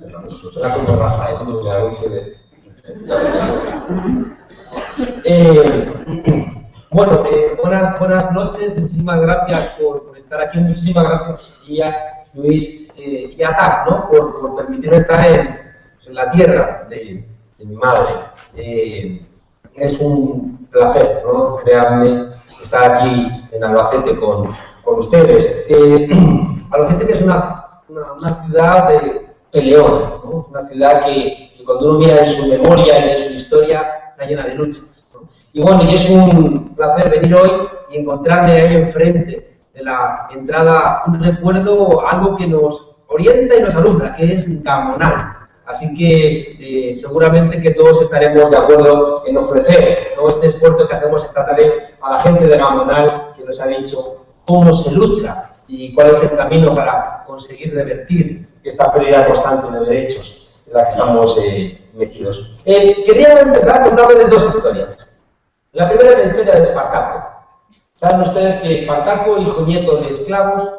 Será como Rafael, cuando me anuncie de... Bueno, buenas noches, muchísimas gracias por estar aquí, muchísimas gracias Luis y a TAC, ¿no? por permitirme estar en la tierra de mi madre. Es un placer, ¿no? Crearme estar aquí en Albacete con ustedes. Albacete, que es una ciudad de peleón, ¿no? Una ciudad que cuando uno mira en su memoria y en su historia está llena de luchas, ¿no? Y bueno, y es un placer venir hoy y encontrarme ahí enfrente de la entrada un recuerdo, algo que nos orienta y nos alumbra, que es Gamonal. Así que seguramente que todos estaremos de acuerdo en ofrecer, ¿no?, este esfuerzo que hacemos esta tarde a la gente de Gamonal, que nos ha dicho cómo se lucha y cuál es el camino para conseguir revertir esta pérdida constante de derechos en la que estamos metidos. Quería empezar contándoles dos historias. La primera es la historia de Espartaco. Saben ustedes que Espartaco, hijo nieto de esclavos,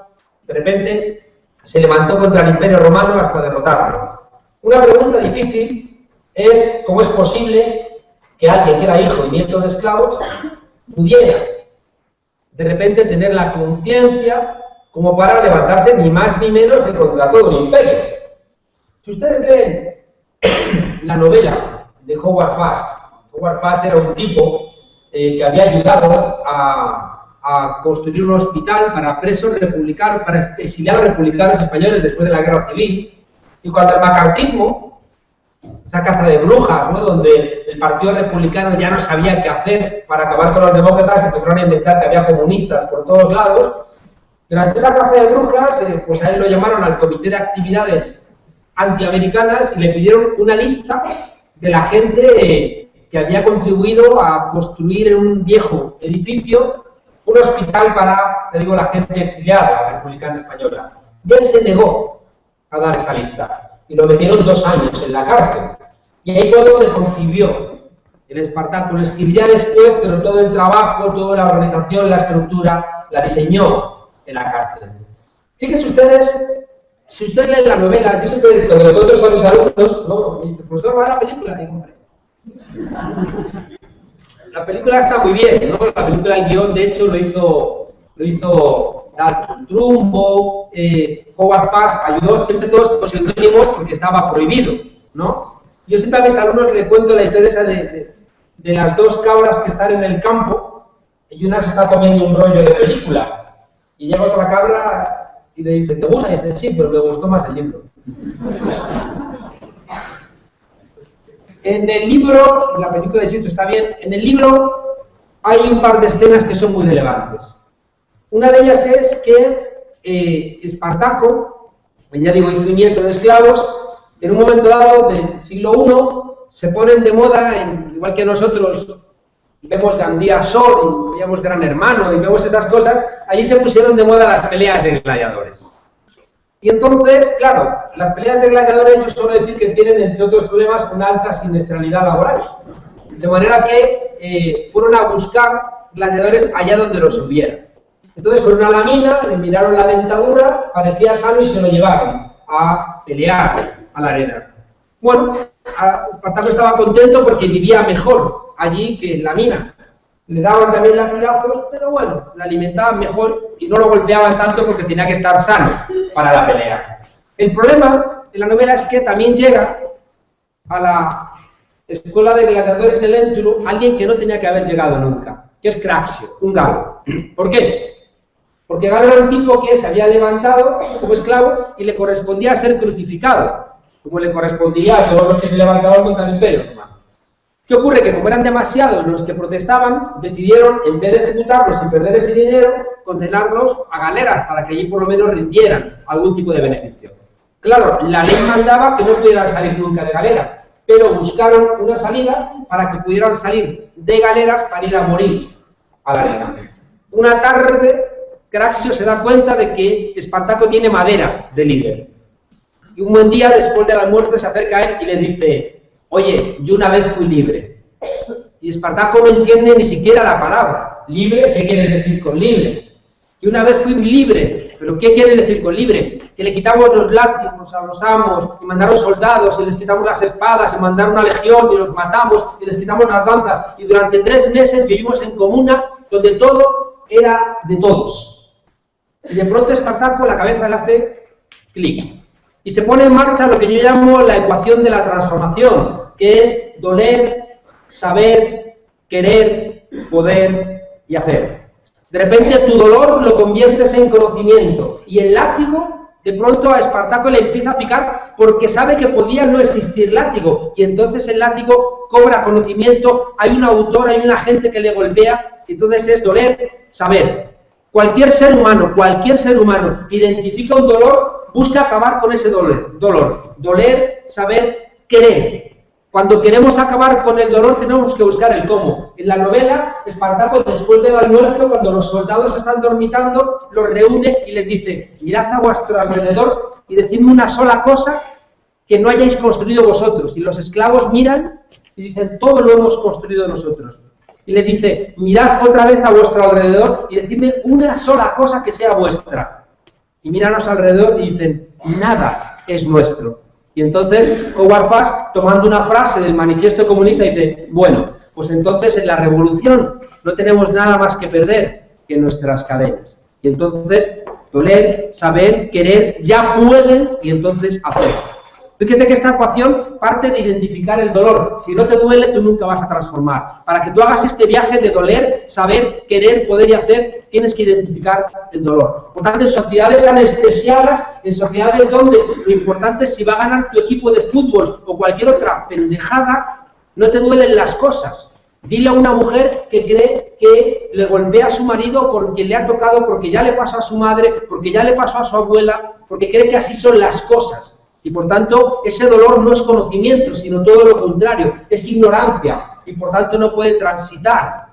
de repente se levantó contra el Imperio Romano hasta derrotarlo. Una pregunta difícil es cómo es posible que alguien que era hijo y nieto de esclavos pudiera de repente tener la conciencia como para levantarse ni más ni menos contra todo el imperio. Si ustedes leen la novela de Howard Fast era un tipo que había ayudado a construir un hospital para presos republicanos, para exiliar republicanos españoles después de la Guerra Civil. Y cuando el macartismo, esa caza de brujas, ¿no?, donde el Partido Republicano ya no sabía qué hacer para acabar con los demócratas, empezaron a inventar que había comunistas por todos lados. Durante esa caza de brujas, pues a él lo llamaron al Comité de Actividades Antiamericanas y le pidieron una lista de la gente que había contribuido a construir en un viejo edificio un hospital para, le digo, la gente exiliada, la republicana española. Y él se negó a dar esa lista y lo metieron 2 años en la cárcel. Y ahí fue donde concibió el Espartaco. Lo escribiría después, pero todo el trabajo, toda la organización, la estructura, la diseñó en la cárcel. Fíjense ustedes, si ustedes leen la novela, yo siempre cuando lo cuento con mis alumnos, ¿no?, me dice, profesor, ¿va a la película? Y hombre, la película está muy bien, ¿no? La película, el guión, de hecho, lo hizo Dalton Trumbo, Howard Fast ayudó, siempre todos con seudónimos porque estaba prohibido, ¿no? Yo siempre a mis alumnos les cuento la historia esa de las 2 cabras que están en el campo y una se está comiendo un rollo de película y llega otra cabra y le dice, ¿te gusta? Y dice, sí, pero me gustó más el libro. En el libro, la película, insisto, está bien, en el libro hay un par de escenas que son muy relevantes. Una de ellas es que Espartaco, ya digo, hijo y nieto de esclavos, en un momento dado del siglo I se ponen de moda, igual que nosotros vemos Gandía Sol, y veíamos Gran Hermano, y vemos esas cosas, allí se pusieron de moda las peleas de gladiadores. Y entonces, claro, las peleas de gladiadores yo suelo decir que tienen, entre otros problemas, una alta siniestralidad laboral. De manera que fueron a buscar gladiadores allá donde los hubiera. Entonces fueron a la mina, le miraron la dentadura, parecía sano y se lo llevaron a pelear a la arena. Bueno, Espartaco estaba contento porque vivía mejor allí que en la mina. Le daban también latigazos, pero bueno, le alimentaban mejor y no lo golpeaban tanto porque tenía que estar sano para la pelea. El problema de la novela es que también llega a la escuela de gladiadores de Lentulus alguien que no tenía que haber llegado nunca, que es Craxio, un galo. ¿Por qué? Porque Galo era un tipo que se había levantado como esclavo y le correspondía ser crucificado, como le correspondía a todos los que se levantaban contra el imperio. ¿Qué ocurre? Que como eran demasiados los que protestaban, decidieron, en vez de ejecutarlos y perder ese dinero, condenarlos a galeras para que allí por lo menos rindieran algún tipo de beneficio. Claro, la ley mandaba que no pudieran salir nunca de galera, pero buscaron una salida para que pudieran salir de galeras para ir a morir a la arena. Una tarde, Craxio se da cuenta de que Espartaco tiene madera de líder. Y un buen día, después del almuerzo, se acerca a él y le dice: oye, yo una vez fui libre. Y Espartaco no entiende ni siquiera la palabra. ¿Libre? ¿Qué quieres decir con libre? Y una vez fui libre. ¿Pero qué quieres decir con libre? que le quitamos los látigos a los amos y mandaron soldados y les quitamos las espadas y mandaron una legión y los matamos y les quitamos las lanzas y durante 3 meses vivimos en comuna donde todo era de todos. Y de pronto Espartaco la cabeza le hace clic y se pone en marcha lo que yo llamo la ecuación de la transformación, que es doler, saber, querer, poder y hacer. De repente tu dolor lo conviertes en conocimiento y el látigo de pronto a Espartaco le empieza a picar porque sabe que podía no existir látigo y entonces el látigo cobra conocimiento, hay un autor, hay una gente que le golpea, entonces es doler, saber. Cualquier ser humano que identifica un dolor busca acabar con ese dolor. Doler, saber, querer. Cuando queremos acabar con el dolor tenemos que buscar el cómo. En la novela, Espartaco, después del almuerzo, cuando los soldados están dormitando, los reúne y les dice: mirad a vuestro alrededor y decidme una sola cosa que no hayáis construido vosotros. Y los esclavos miran y dicen: todo lo hemos construido nosotros. Y les dice: mirad otra vez a vuestro alrededor y decidme una sola cosa que sea vuestra. Y miran a su alrededor y dicen: nada es nuestro. Y entonces Howard Fast, tomando una frase del Manifiesto Comunista, dice: bueno, pues entonces en la revolución no tenemos nada más que perder que nuestras cadenas. Y entonces doler, saber, querer, ya pueden y entonces hacer. Fíjese que esta ecuación parte de identificar el dolor. Si no te duele, tú nunca vas a transformar. Para que tú hagas este viaje de doler, saber, querer, poder y hacer, tienes que identificar el dolor. Por tanto, en sociedades anestesiadas, en sociedades donde lo importante es si va a ganar tu equipo de fútbol o cualquier otra pendejada, no te duelen las cosas. Dile a una mujer que cree que le golpea a su marido porque le ha tocado, porque ya le pasó a su madre, porque ya le pasó a su abuela, porque cree que así son las cosas. Y por tanto, ese dolor no es conocimiento, sino todo lo contrario, es ignorancia. Y por tanto no puede transitar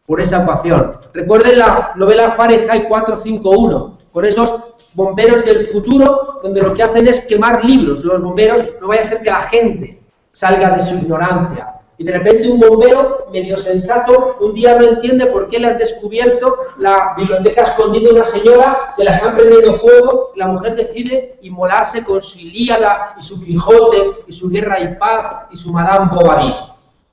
por esa ecuación. Recuerden la novela Fahrenheit 451, con esos bomberos del futuro, donde lo que hacen es quemar libros. Los bomberos, no vaya a ser que la gente salga de su ignorancia. Y de repente un bombero, medio sensato, un día no entiende por qué le han descubierto la biblioteca escondida de una señora, se la están prendiendo fuego, la mujer decide inmolarse con su Ilíada y su Quijote y su Guerra y Paz y su Madame Bovary.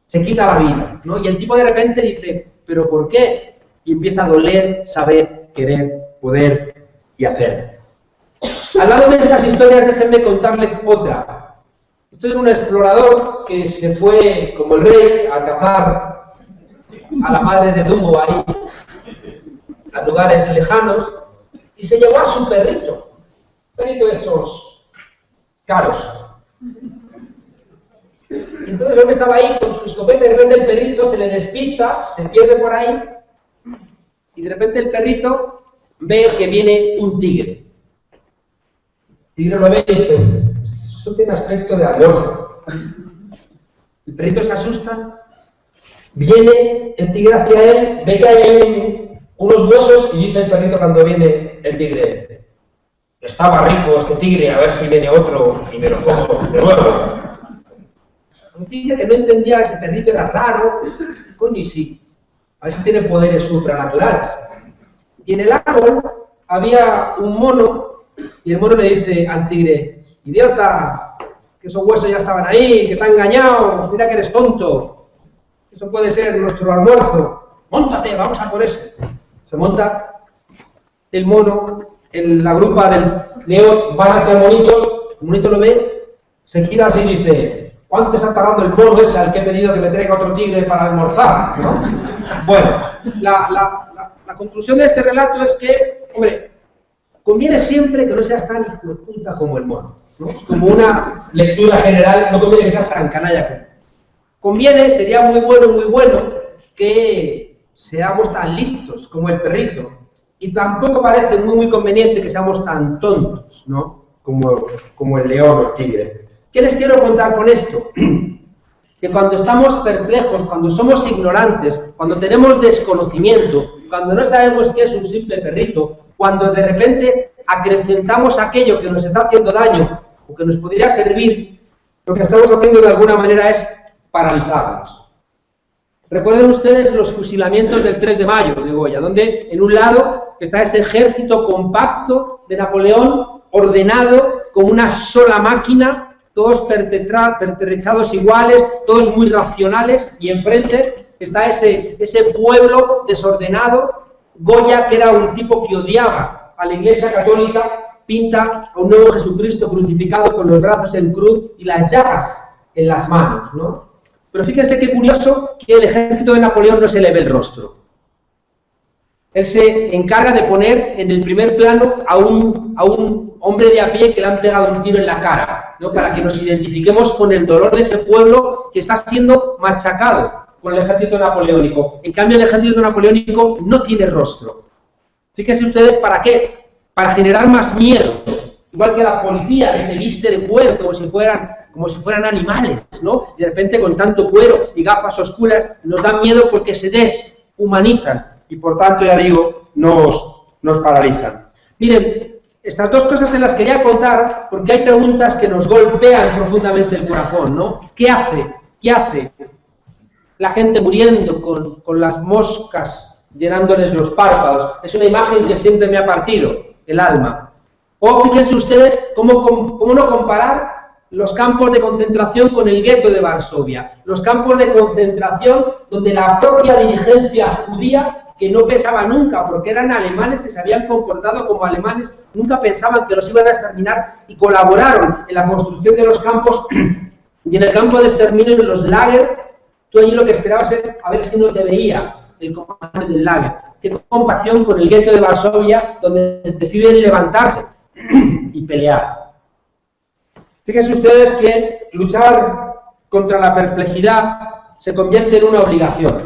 Se quita la vida, ¿no? Y el tipo de repente dice: ¿pero por qué? Y empieza a doler, saber, querer, poder y hacer. Al lado de estas historias, déjenme contarles otra. Estoy en un explorador que se fue, como el rey, a cazar a la madre de Dumbo ahí, a lugares lejanos, y se llevó a su perrito. Un perrito de estos caros. Entonces el hombre estaba ahí con su escopeta y de repente el perrito se le despista, se pierde por ahí, y de repente el perrito ve que viene un tigre. El tigre lo ve y dice: eso tiene aspecto de almuerzo. El perrito se asusta, viene el tigre hacia él, ve que hay unos huesos y dice el perrito cuando viene el tigre: estaba rico este tigre, a ver si viene otro y me lo como de nuevo. Un tigre que no entendía que ese perrito era raro, coño, y sí, a ver si tiene poderes supranaturales. Y en el árbol había un mono y el mono le dice al tigre: idiota, que esos huesos ya estaban ahí, que te han engañado, mira que eres tonto, eso puede ser nuestro almuerzo, móntate, vamos a por ese. Se monta el mono en la grupa del león, van hacia el monito lo ve, se gira así y dice: ¿cuánto está tardando el mono ese al que he pedido que me traiga otro tigre para almorzar? ¿No? Bueno, la conclusión de este relato es que, hombre, conviene siempre que no seas tan hijo de puta como el mono, ¿no? Como una lectura general, no conviene que seas tan canalla como. Conviene, sería muy bueno que seamos tan listos como el perrito. Y tampoco parece muy conveniente que seamos tan tontos, ¿no? Como el león o el tigre. ¿Qué les quiero contar con esto? Que cuando estamos perplejos, cuando somos ignorantes, cuando tenemos desconocimiento, cuando no sabemos qué es un simple perrito, cuando de repente acrecentamos aquello que nos está haciendo daño o que nos podría servir, lo que estamos haciendo de alguna manera es paralizarnos. Recuerden ustedes los fusilamientos del 3 de mayo de Goya, donde en un lado está ese ejército compacto de Napoleón ordenado, como una sola máquina, todos pertrechados iguales, todos muy racionales, y enfrente está ese pueblo desordenado. Goya, que era un tipo que odiaba a la Iglesia Católica, pinta a un nuevo Jesucristo crucificado con los brazos en cruz y las llagas en las manos, ¿no? Pero fíjense qué curioso que el ejército de Napoleón no se le ve el rostro. Él se encarga de poner en el primer plano a un hombre de a pie que le han pegado un tiro en la cara, ¿no? Para que nos identifiquemos con el dolor de ese pueblo que está siendo machacado por el ejército napoleónico. En cambio, el ejército napoleónico no tiene rostro. Fíjense ustedes, ¿para qué? Para generar más miedo. Igual que la policía, que se viste de cuero como si fueran animales, ¿no? Y de repente, con tanto cuero y gafas oscuras, nos dan miedo porque se deshumanizan y, por tanto, ya digo, nos paralizan. Miren, estas dos cosas se las quería contar porque hay preguntas que nos golpean profundamente el corazón, ¿no? ¿Qué hace? ¿Qué hace la gente muriendo con las moscas llenándoles los párpados? Es una imagen que siempre me ha partido el alma. O fíjense ustedes cómo no comparar los campos de concentración con el gueto de Varsovia. Los campos de concentración donde la propia dirigencia judía, que no pensaba nunca, porque eran alemanes que se habían comportado como alemanes, nunca pensaban que los iban a exterminar y colaboraron en la construcción de los campos. Y en el campo de exterminio, en los lager, tú allí lo que esperabas es a ver si no te veía el comandante del lager. Qué compasión con el gueto de Varsovia, donde deciden levantarse y pelear. Fíjense ustedes que luchar contra la perplejidad se convierte en una obligación.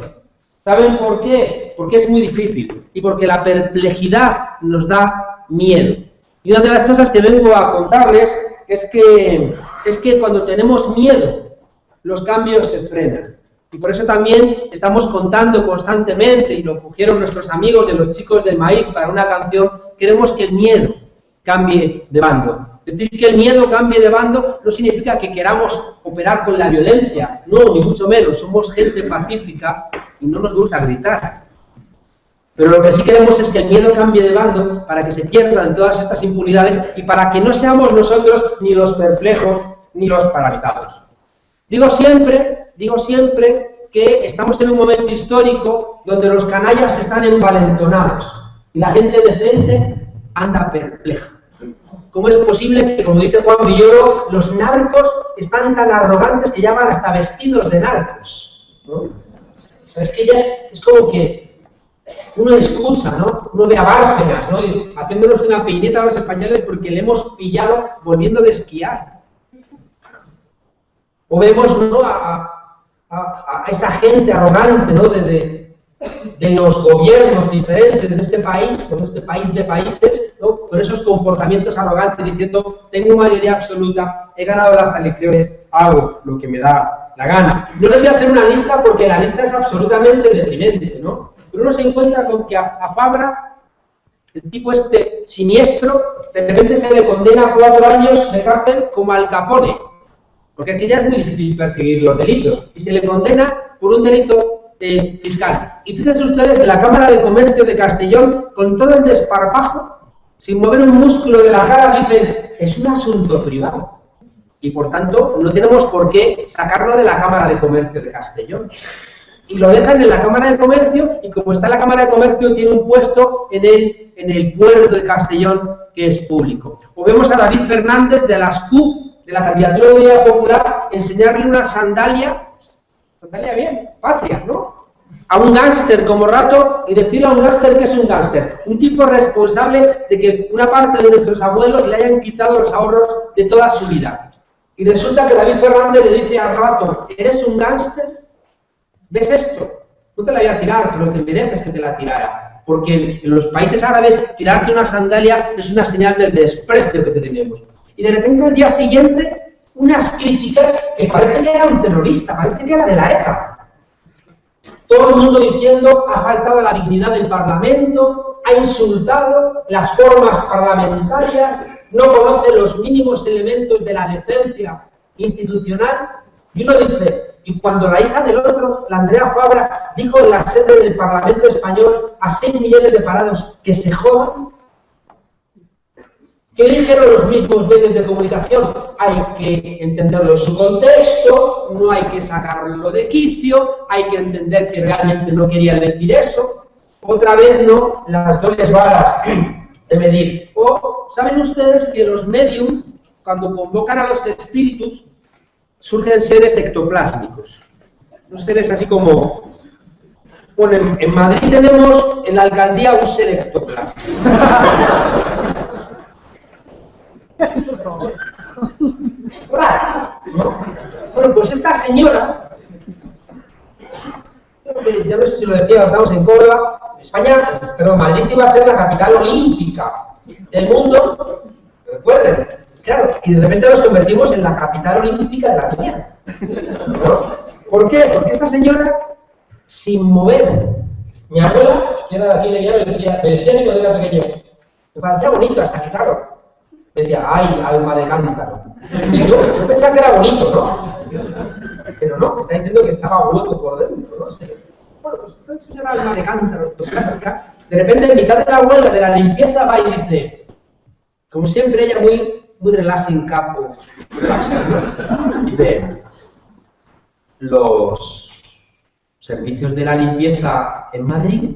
¿Saben por qué? Porque es muy difícil y porque la perplejidad nos da miedo. Y una de las cosas que vengo a contarles es que cuando tenemos miedo, los cambios se frenan. Y por eso también estamos contando constantemente, y lo cogieron nuestros amigos de los Chicos del Maíz para una canción, queremos que el miedo cambie de bando. Decir que el miedo cambie de bando no significa que queramos operar con la violencia, no, ni mucho menos, somos gente pacífica y no nos gusta gritar. Pero lo que sí queremos es que el miedo cambie de bando para que se pierdan todas estas impunidades y para que no seamos nosotros ni los perplejos ni los paralizados. Digo siempre que estamos en un momento histórico donde los canallas están envalentonados y la gente decente anda perpleja. ¿Cómo es posible que, como dice Juan Villoro, los narcos están tan arrogantes que llaman hasta vestidos de narcos, ¿no? Es que ya es como que uno escucha, ¿no? Uno ve a Bárcenas, ¿no? Y haciéndonos una piñeta a los españoles porque le hemos pillado volviendo de esquiar. O vemos, ¿no?, a esta gente arrogante, ¿no?, de los gobiernos diferentes de este país, de este país de países, ¿no?, con esos comportamientos arrogantes diciendo, tengo mayoría absoluta, he ganado las elecciones, hago lo que me da la gana. No les voy a hacer una lista porque la lista es absolutamente deprimente, ¿no? Pero uno se encuentra con que a Fabra, el tipo este siniestro, de repente se le condena a 4 años de cárcel como Al Capone, porque aquí ya es muy difícil perseguir los delitos, y se le condena por un delito fiscal. Y fíjense ustedes que la Cámara de Comercio de Castellón, con todo el desparpajo, sin mover un músculo de la cara, dicen, es un asunto privado. Y por tanto, no tenemos por qué sacarlo de la Cámara de Comercio de Castellón. Y lo dejan en la Cámara de Comercio, y como está en la Cámara de Comercio, tiene un puesto en el puerto de Castellón, que es público. O vemos a David Fernández de las CUP, de la Candidatura de Unidad Popular, enseñarle una sandalia bien, patria, ¿no?, a un gángster como Rato, y decirle a un gángster que es un gángster, un tipo responsable de que una parte de nuestros abuelos le hayan quitado los ahorros de toda su vida. Y resulta que David Fernández le dice a Rato, ¿eres un gángster? ¿Ves esto? No te la voy a tirar, pero te mereces que te la tirara. Porque en los países árabes, tirarte una sandalia es una señal del desprecio que te tenemos. Y de repente al día siguiente, unas críticas que parece que era un terrorista, parece que era de la ETA. Todo el mundo diciendo, ha faltado la dignidad del Parlamento, ha insultado las formas parlamentarias, no conoce los mínimos elementos de la decencia institucional. Y uno dice, y cuando la hija del otro, la Andrea Fabra, dijo en la sede del Parlamento español a 6 millones de parados que se jodan, ¿Qué dijeron los mismos medios de comunicación? Hay que entenderlo en su contexto, no hay que sacarlo de quicio, hay que entender que realmente no quería decir eso. Otra vez no, las dobles varas de medir. O, ¿saben ustedes que los medium, cuando convocan a los espíritus, surgen seres ectoplásmicos? Los seres así como... Bueno, en Madrid tenemos en la alcaldía un ser ectoplásmico. Bueno, pues esta señora, ya no sé si lo decía, estamos en Córdoba, España, perdón, Madrid iba a ser la capital olímpica del mundo, recuerden, claro, y de repente nos convertimos en la capital olímpica de la Tierra, ¿no? ¿Por qué? Porque esta señora, sin mover, mi abuela, que era de aquí de ella, me decía que cuando era pequeño, me parecía bonito, hasta que claro, me decía, ay, alma de cántaro. Y yo pensaba que era bonito, ¿no? Pero no, me está diciendo que estaba hueco por dentro, ¿no? Bueno, pues esta señora alma de cántaro, de repente en mitad de la huelga de la limpieza va y dice, como siempre ella muy relaxing capo, ¿no? Dice, los servicios de la limpieza en Madrid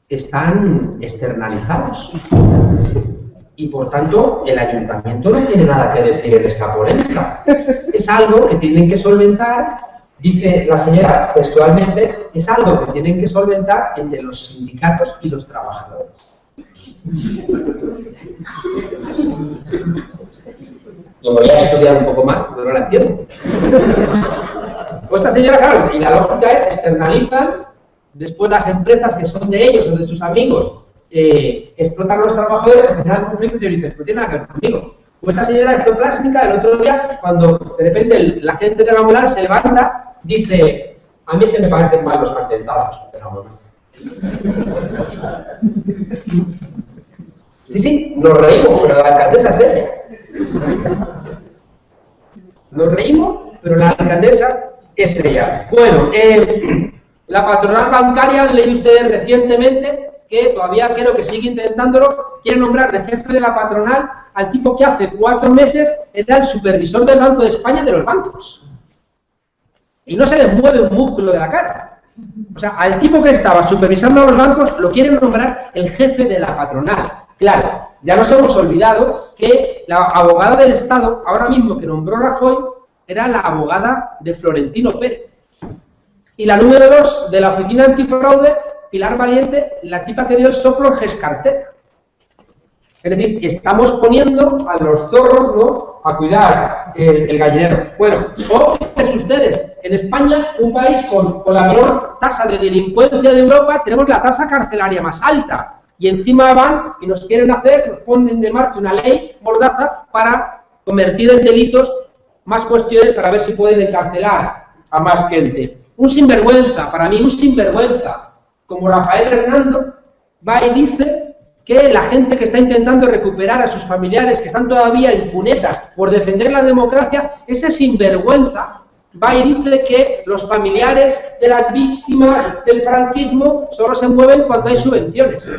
están externalizados y por tanto el ayuntamiento no tiene nada que decir en esta polémica. Es algo que tienen que solventar, dice la señora textualmente, es algo que tienen que solventar entre los sindicatos y los trabajadores. Lo voy a estudiar un poco más, pero no la entiendo. Pues esta señora, claro, y la lógica es externalizan, después las empresas que son de ellos o de sus amigos explotan a los trabajadores, se generan conflictos y dicen, no tiene nada que ver conmigo. Pues esta señora ectoplásmica, el otro día, cuando de repente la gente de la moral se levanta, dice, a mí es que me parecen mal los atentados de la moral. Sí, nos reímos, pero la alcaldesa es seria. Nos reímos, pero la alcaldesa es seria. Bueno, la patronal bancaria, leí ustedes recientemente, que todavía creo que sigue intentándolo, quiere nombrar de jefe de la patronal al tipo que hace 4 meses era el supervisor del Banco de España y de los bancos. Y no se le mueve un músculo de la cara. O sea, al tipo que estaba supervisando a los bancos lo quieren nombrar el jefe de la patronal. Claro, ya nos hemos olvidado que la abogada del Estado, ahora mismo que nombró Rajoy, era la abogada de Florentino Pérez. Y la número 2 de la oficina antifraude, Pilar Valiente, la tipa que dio el soplo en Gescartera. Es decir, estamos poniendo a los zorros, ¿no?, a cuidar el gallinero. Bueno, o fíjense ustedes, en España, un país con la menor tasa de delincuencia de Europa, tenemos la tasa carcelaria más alta. Y encima van y nos quieren hacer, nos ponen de marcha una ley mordaza para convertir en delitos más cuestiones para ver si pueden encarcelar a más gente. Un sinvergüenza, para mí un sinvergüenza, como Rafael Hernando, va y dice que la gente que está intentando recuperar a sus familiares que están todavía en cunetas por defender la democracia, ese sinvergüenza va y dice que los familiares de las víctimas del franquismo solo se mueven cuando hay subvenciones.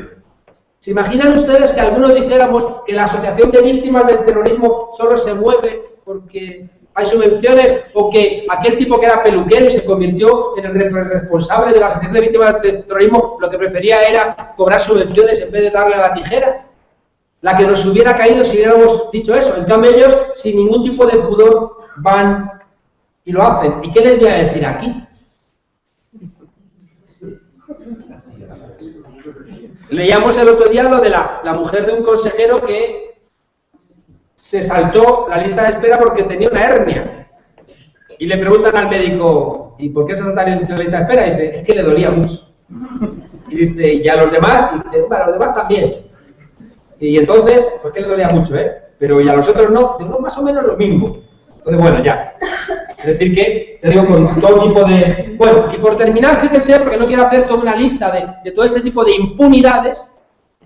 ¿Se imaginan ustedes que algunos dijéramos que la Asociación de Víctimas del Terrorismo solo se mueve porque hay subvenciones, o que aquel tipo que era peluquero y se convirtió en el responsable de la Asociación de Víctimas del Terrorismo lo que prefería era cobrar subvenciones en vez de darle a la tijera? La que nos hubiera caído si hubiéramos dicho eso. En cambio ellos, sin ningún tipo de pudor, van y lo hacen. ¿Y qué les voy a decir aquí? Leíamos el otro día lo de la mujer de un consejero que se saltó la lista de espera porque tenía una hernia. Y le preguntan al médico, ¿y por qué se salta la lista de espera? Y dice, es que le dolía mucho. Y dice, ¿y a los demás? Y dice, bueno, a los demás también. Y entonces, pues que le dolía mucho, pero ¿y a los otros no? Dice, no, más o menos lo mismo. Entonces, bueno, ya. Es decir que, te digo, con todo tipo de... Bueno, y por terminar, fíjense, porque no quiero hacer toda una lista de todo este tipo de impunidades,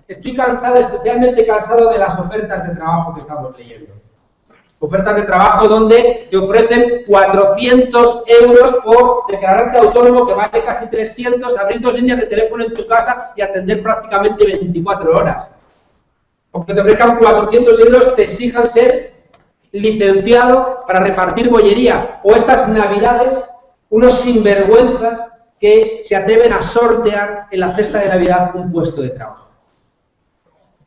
estoy cansado, especialmente cansado de las ofertas de trabajo que estamos leyendo. Ofertas de trabajo donde te ofrecen 400 euros por declararte autónomo, que vale casi 300, abrir 2 líneas de teléfono en tu casa y atender prácticamente 24 horas. aunque te ofrezcan 400 euros, te exijan ser licenciado para repartir bollería. O estas navidades, unos sinvergüenzas que se atreven a sortear en la cesta de Navidad un puesto de trabajo.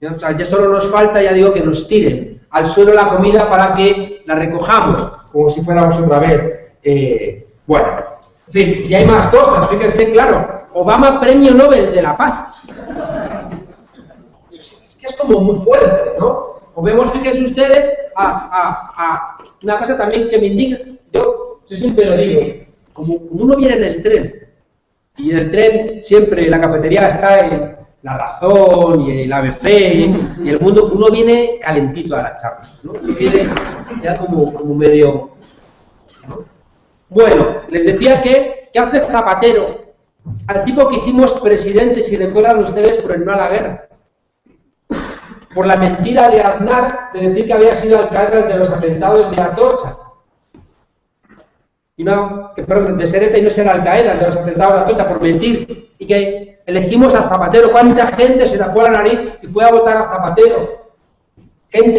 ¿Ya? O sea, ya solo nos falta, ya digo, que nos tiren al suelo la comida para que la recojamos, como si fuéramos otra vez. Bueno, en fin, y hay más cosas, fíjense, claro, Obama Premio Nobel de la Paz. Es que es como muy fuerte, ¿no? O vemos, fíjense ustedes, una cosa también que me indigna. Yo siempre lo digo, como uno viene en el tren, y en el tren siempre la cafetería está en La Razón y el ABC y el Mundo, uno viene calentito a la charla, ¿no? Uno viene ya como medio, ¿no? Bueno, les decía que hace Zapatero al tipo que hicimos presidente, si recuerdan ustedes, por el no a la guerra, por la mentira de Aznar de decir que había sido alcalde de los atentados de Atocha. Y no, perdón, de ser ETA y no ser Al-Qaeda, de los atentados de Atocha, por mentir. Y que elegimos a Zapatero. ¿Cuánta gente se tapó la nariz y fue a votar a Zapatero?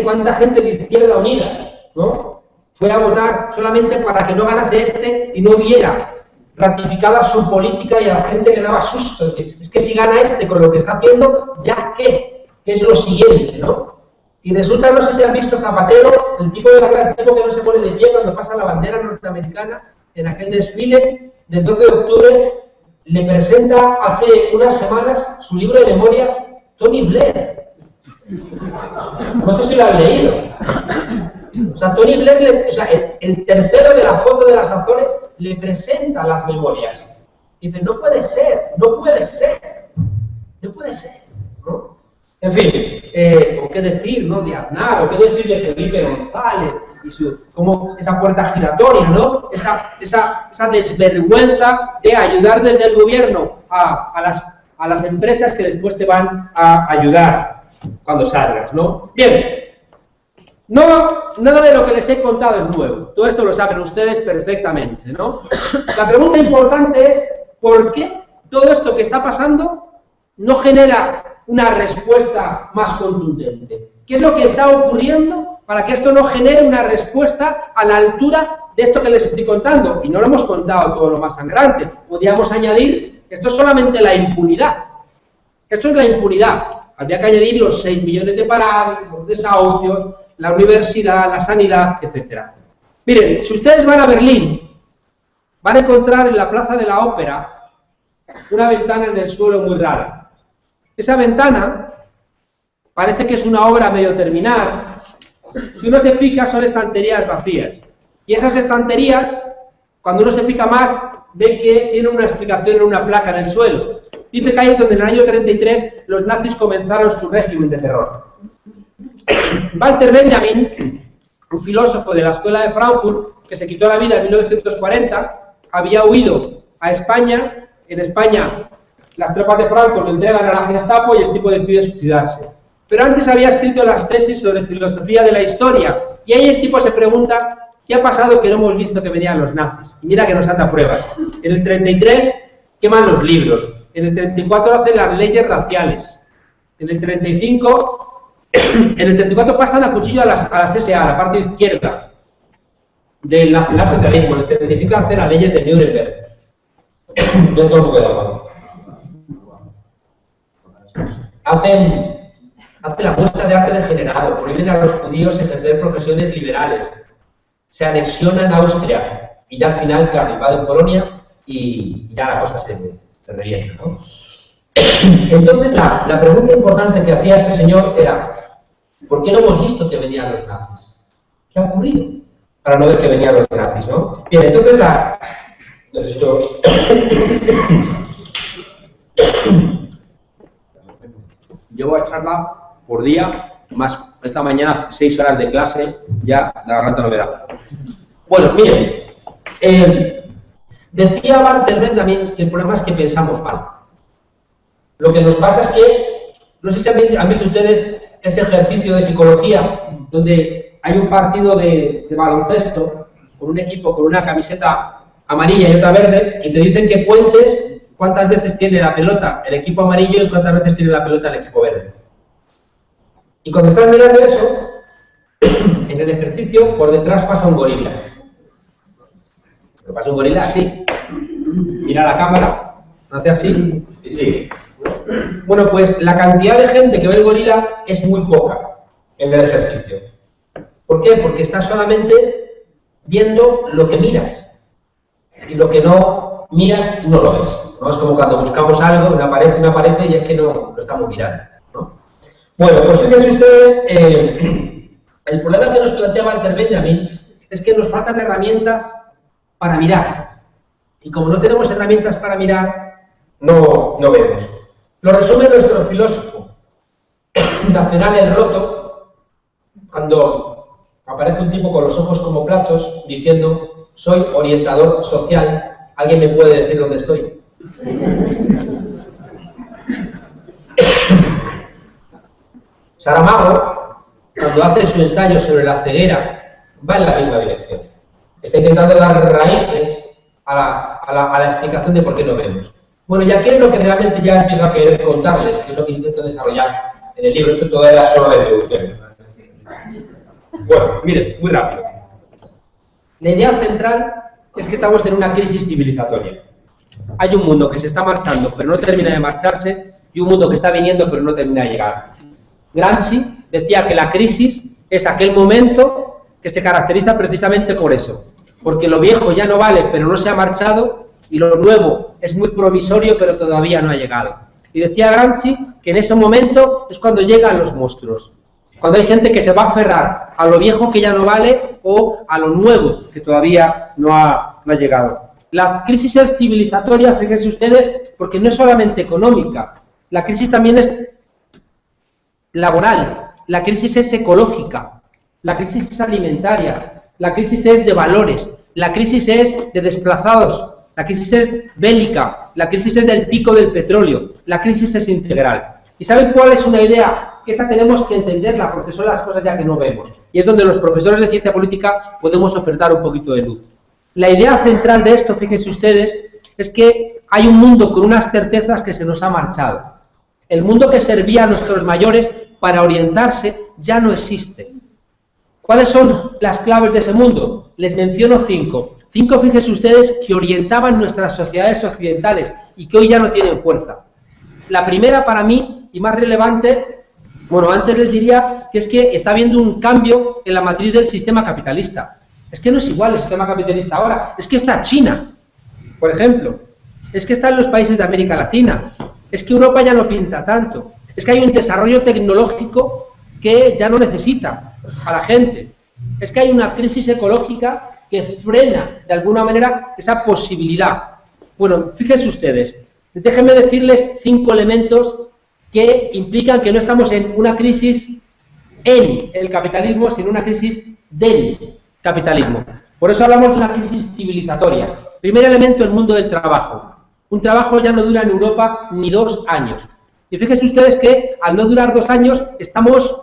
¿Cuánta gente de Izquierda Unida, ¿no? Fue a votar solamente para que no ganase este y no viera ratificada su política, y a la gente le daba susto. Es que si gana este con lo que está haciendo, ¿ya qué? ¿Qué es lo siguiente, no? Y resulta, no sé si han visto Zapatero, el tipo que no se pone de pie cuando pasa la bandera norteamericana en aquel desfile del 12 de octubre, le presenta hace unas semanas su libro de memorias Tony Blair. No sé si lo han leído. O sea, Tony Blair, el tercero de la Fondo de las Azores, le presenta las memorias. Dice, no puede ser, no puede ser, no puede ser, ¿no? En fin, ¿o qué decir, no, de Aznar? ¿O qué decir de Felipe González? Y como esa puerta giratoria, ¿no? Esa desvergüenza de ayudar desde el gobierno a las empresas que después te van a ayudar cuando salgas, ¿no? Bien, no, nada de lo que les he contado es nuevo. Todo esto lo saben ustedes perfectamente, ¿no? La pregunta importante es, ¿por qué todo esto que está pasando no genera una respuesta más contundente? ¿Qué es lo que está ocurriendo para que esto no genere una respuesta a la altura de esto que les estoy contando? Y no lo hemos contado todo lo más sangrante. Podríamos añadir que esto es solamente la impunidad. Esto es la impunidad. Habría que añadir los 6 millones de parados, los desahucios, la universidad, la sanidad, etc. Miren, si ustedes van a Berlín, van a encontrar en la Plaza de la Ópera una ventana en el suelo muy rara. Esa ventana parece que es una obra medio terminada. Si uno se fija, son estanterías vacías. Y esas estanterías, cuando uno se fija más, ve que tienen una explicación en una placa en el suelo. Dice que ahí es donde en el año 33 los nazis comenzaron su régimen de terror. Walter Benjamin, un filósofo de la Escuela de Frankfurt, que se quitó la vida en 1940, había huido a España. En España, las tropas de Franco lo entregan a la Gestapo y el tipo decide suicidarse. Pero antes había escrito las tesis sobre filosofía de la historia, y ahí el tipo se pregunta, ¿qué ha pasado que no hemos visto que venían los nazis? Y mira que nos anda pruebas. En el 33 queman los libros, en el 34 hacen las leyes raciales, en el 35 pasan a cuchillo a las SA, a la parte izquierda del nacionalsocialismo, en el 35 hacen las leyes de Nuremberg. Yo tengo un poco de agua. Hacen la muestra de arte degenerado, prohíben a los judíos ejercer profesiones liberales, se anexionan Austria y ya al final, claro, invaden Polonia y ya la cosa se revienta, ¿no? Entonces la pregunta importante que hacía este señor era, ¿por qué no hemos visto que venían los nazis? ¿Qué ha ocurrido para no ver que venían los nazis, no? Bien, entonces llevo a charla por día, más esta mañana 6 horas de clase, ya la garganta no me da. Bueno, miren, decía Walter Benjamin que el problema es que pensamos mal. Lo que nos pasa es que, no sé si han visto ustedes ese ejercicio de psicología, donde hay un partido de baloncesto, con un equipo con una camiseta amarilla y otra verde, y te dicen que cuentes cuántas veces tiene la pelota el equipo amarillo y cuántas veces tiene la pelota el equipo verde. Y cuando estás mirando eso, en el ejercicio, por detrás pasa un gorila. Pero pasa un gorila así. Mira la cámara, hace así y sigue. Bueno, pues la cantidad de gente que ve el gorila es muy poca en el ejercicio. ¿Por qué? Porque estás solamente viendo lo que miras. Y lo que no miras, no lo ves, ¿no? Es como cuando buscamos algo, me aparece y es que no lo estamos mirando, ¿no? Bueno, pues fíjense ustedes, el problema que nos plantea Walter Benjamin es que nos faltan herramientas para mirar. Y como no tenemos herramientas para mirar, no vemos. Lo resume nuestro filósofo nacional, el Roto, cuando aparece un tipo con los ojos como platos diciendo: soy orientador social, ¿alguien me puede decir dónde estoy? Saramago, cuando hace su ensayo sobre la ceguera, va en la misma dirección. Está intentando dar raíces a la explicación de por qué no vemos. Bueno, y aquí es lo que realmente ya empiezo a querer contarles, que es lo que intento desarrollar en el libro. Esto todo era solo la introducción. Bueno, miren, muy rápido. La idea central es que estamos en una crisis civilizatoria. Hay un mundo que se está marchando, pero no termina de marcharse, y un mundo que está viniendo, pero no termina de llegar. Gramsci decía que la crisis es aquel momento que se caracteriza precisamente por eso, porque lo viejo ya no vale, pero no se ha marchado, y lo nuevo es muy promisorio, pero todavía no ha llegado. Y decía Gramsci que en ese momento es cuando llegan los monstruos, cuando hay gente que se va a aferrar a lo viejo que ya no vale o a lo nuevo que todavía no ha llegado. La crisis es civilizatoria, fíjense ustedes, porque no es solamente económica, la crisis también es laboral, la crisis es ecológica, la crisis es alimentaria, la crisis es de valores, la crisis es de desplazados, la crisis es bélica, la crisis es del pico del petróleo, la crisis es integral. ¿Y saben cuál es una idea? Que esa tenemos que entenderla, porque son las cosas ya que no vemos. Y es donde los profesores de ciencia política podemos ofertar un poquito de luz. La idea central de esto, fíjense ustedes, es que hay un mundo con unas certezas que se nos ha marchado. El mundo que servía a nuestros mayores para orientarse ya no existe. ¿Cuáles son las claves de ese mundo? Les menciono 5. 5, fíjense ustedes, que orientaban nuestras sociedades occidentales y que hoy ya no tienen fuerza. La primera, para mí, y más relevante, bueno, antes les diría que es que está habiendo un cambio en la matriz del sistema capitalista. Es que no es igual el sistema capitalista ahora, es que está China, por ejemplo, es que está en los países de América Latina, es que Europa ya no pinta tanto, es que hay un desarrollo tecnológico que ya no necesita a la gente, es que hay una crisis ecológica que frena de alguna manera esa posibilidad. Bueno, fíjense ustedes, déjenme decirles 5 elementos que implican que no estamos en una crisis en el capitalismo, sino una crisis del capitalismo. Por eso hablamos de una crisis civilizatoria. Primer elemento, el mundo del trabajo. Un trabajo ya no dura en Europa ni 2 años. Y fíjense ustedes que al no durar 2 años estamos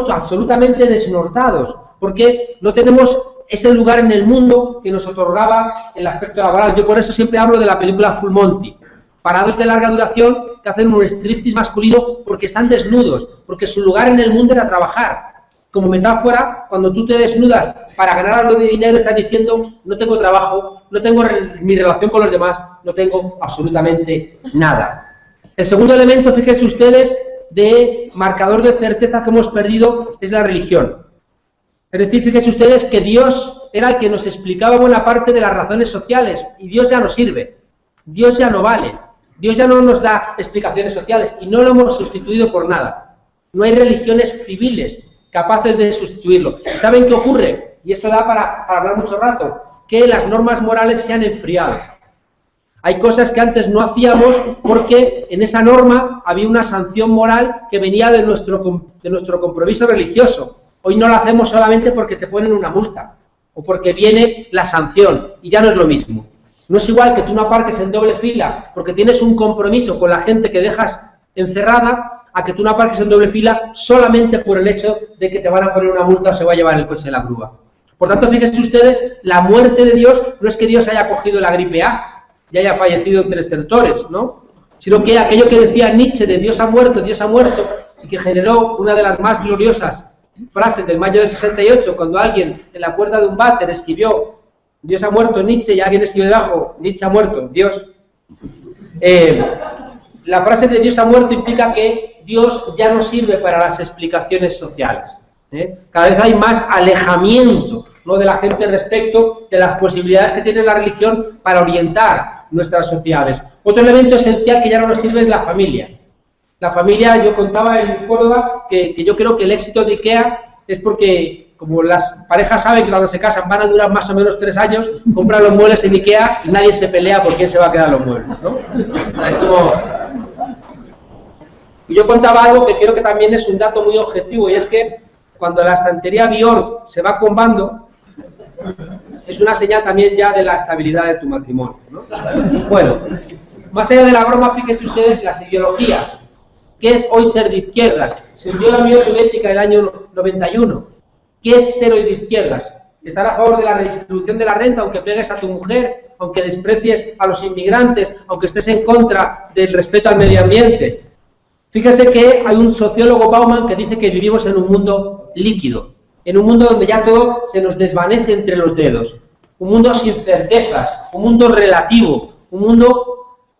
absolutamente desnortados, porque no tenemos ese lugar en el mundo que nos otorgaba el aspecto laboral. Yo por eso siempre hablo de la película Full Monty. Parados de larga duración que hacen un striptease masculino porque están desnudos, porque su lugar en el mundo era trabajar. Como metáfora, cuando tú te desnudas para ganar algo de dinero, estás diciendo: no tengo trabajo, no tengo mi relación con los demás, no tengo absolutamente nada. El segundo elemento, fíjense ustedes, de marcador de certeza que hemos perdido es la religión. Es decir, fíjense ustedes que Dios era el que nos explicaba buena parte de las razones sociales y Dios ya no sirve, Dios ya no vale. Dios ya no nos da explicaciones sociales y no lo hemos sustituido por nada. No hay religiones civiles capaces de sustituirlo. ¿Saben qué ocurre? Y esto da para hablar mucho rato. Que las normas morales se han enfriado. Hay cosas que antes no hacíamos porque en esa norma había una sanción moral que venía de nuestro compromiso religioso. Hoy no lo hacemos solamente porque te ponen una multa o porque viene la sanción y ya no es lo mismo. No es igual que tú no aparques en doble fila porque tienes un compromiso con la gente que dejas encerrada, a que tú no aparques en doble fila solamente por el hecho de que te van a poner una multa o se va a llevar el coche de la grúa. Por tanto, fíjense ustedes, la muerte de Dios no es que Dios haya cogido la gripe A y haya fallecido en 3 estertores, ¿no? Sino que aquello que decía Nietzsche de Dios ha muerto, y que generó una de las más gloriosas frases del mayo del 68, cuando alguien en la puerta de un váter escribió Dios ha muerto, Nietzsche, y alguien escribió debajo Nietzsche ha muerto, Dios. La frase de Dios ha muerto implica que Dios ya no sirve para las explicaciones sociales. Cada vez hay más alejamiento, ¿no?, de la gente respecto de las posibilidades que tiene la religión para orientar nuestras sociedades. Otro elemento esencial que ya no nos sirve es la familia. La familia, yo contaba en Córdoba que yo creo que el éxito de IKEA es porque, como las parejas saben que cuando se casan van a durar más o menos 3 años, compran los muebles en IKEA y nadie se pelea por quién se va a quedar los muebles, ¿no? Es como... Yo contaba algo que creo que también es un dato muy objetivo, y es que cuando la estantería Björk se va combando, es una señal también ya de la estabilidad de tu matrimonio, ¿no? Bueno, más allá de la broma, fíjense ustedes las ideologías. ¿Qué es hoy ser de izquierdas? Se hundió la Unión Soviética en el año 91. ¿Qué es ser hoy de izquierdas? Estar a favor de la redistribución de la renta, aunque pegues a tu mujer, aunque desprecies a los inmigrantes, aunque estés en contra del respeto al medio ambiente. Fíjese que hay un sociólogo, Bauman, que dice que vivimos en un mundo líquido, en un mundo donde ya todo se nos desvanece entre los dedos, un mundo sin certezas, un mundo relativo, un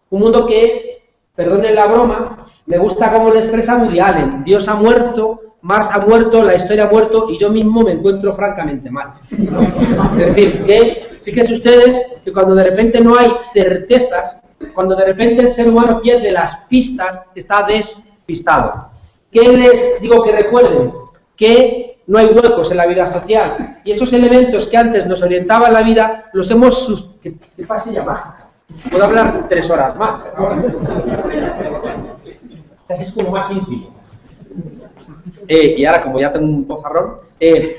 mundo que, perdonen la broma, me gusta cómo lo expresa Woody Allen: Dios ha muerto, Marx ha muerto, la historia ha muerto y yo mismo me encuentro francamente mal. Es decir, que fíjense ustedes que cuando de repente no hay certezas, cuando de repente el ser humano pierde las pistas, está despistado. ¿Qué les digo que recuerden? Que no hay huecos en la vida social, y esos elementos que antes nos orientaban la vida los hemos... ¿Qué pasilla mágica? Puedo hablar 3 horas más. Es como más íntimo. Y ahora, como ya tengo un pozarrón,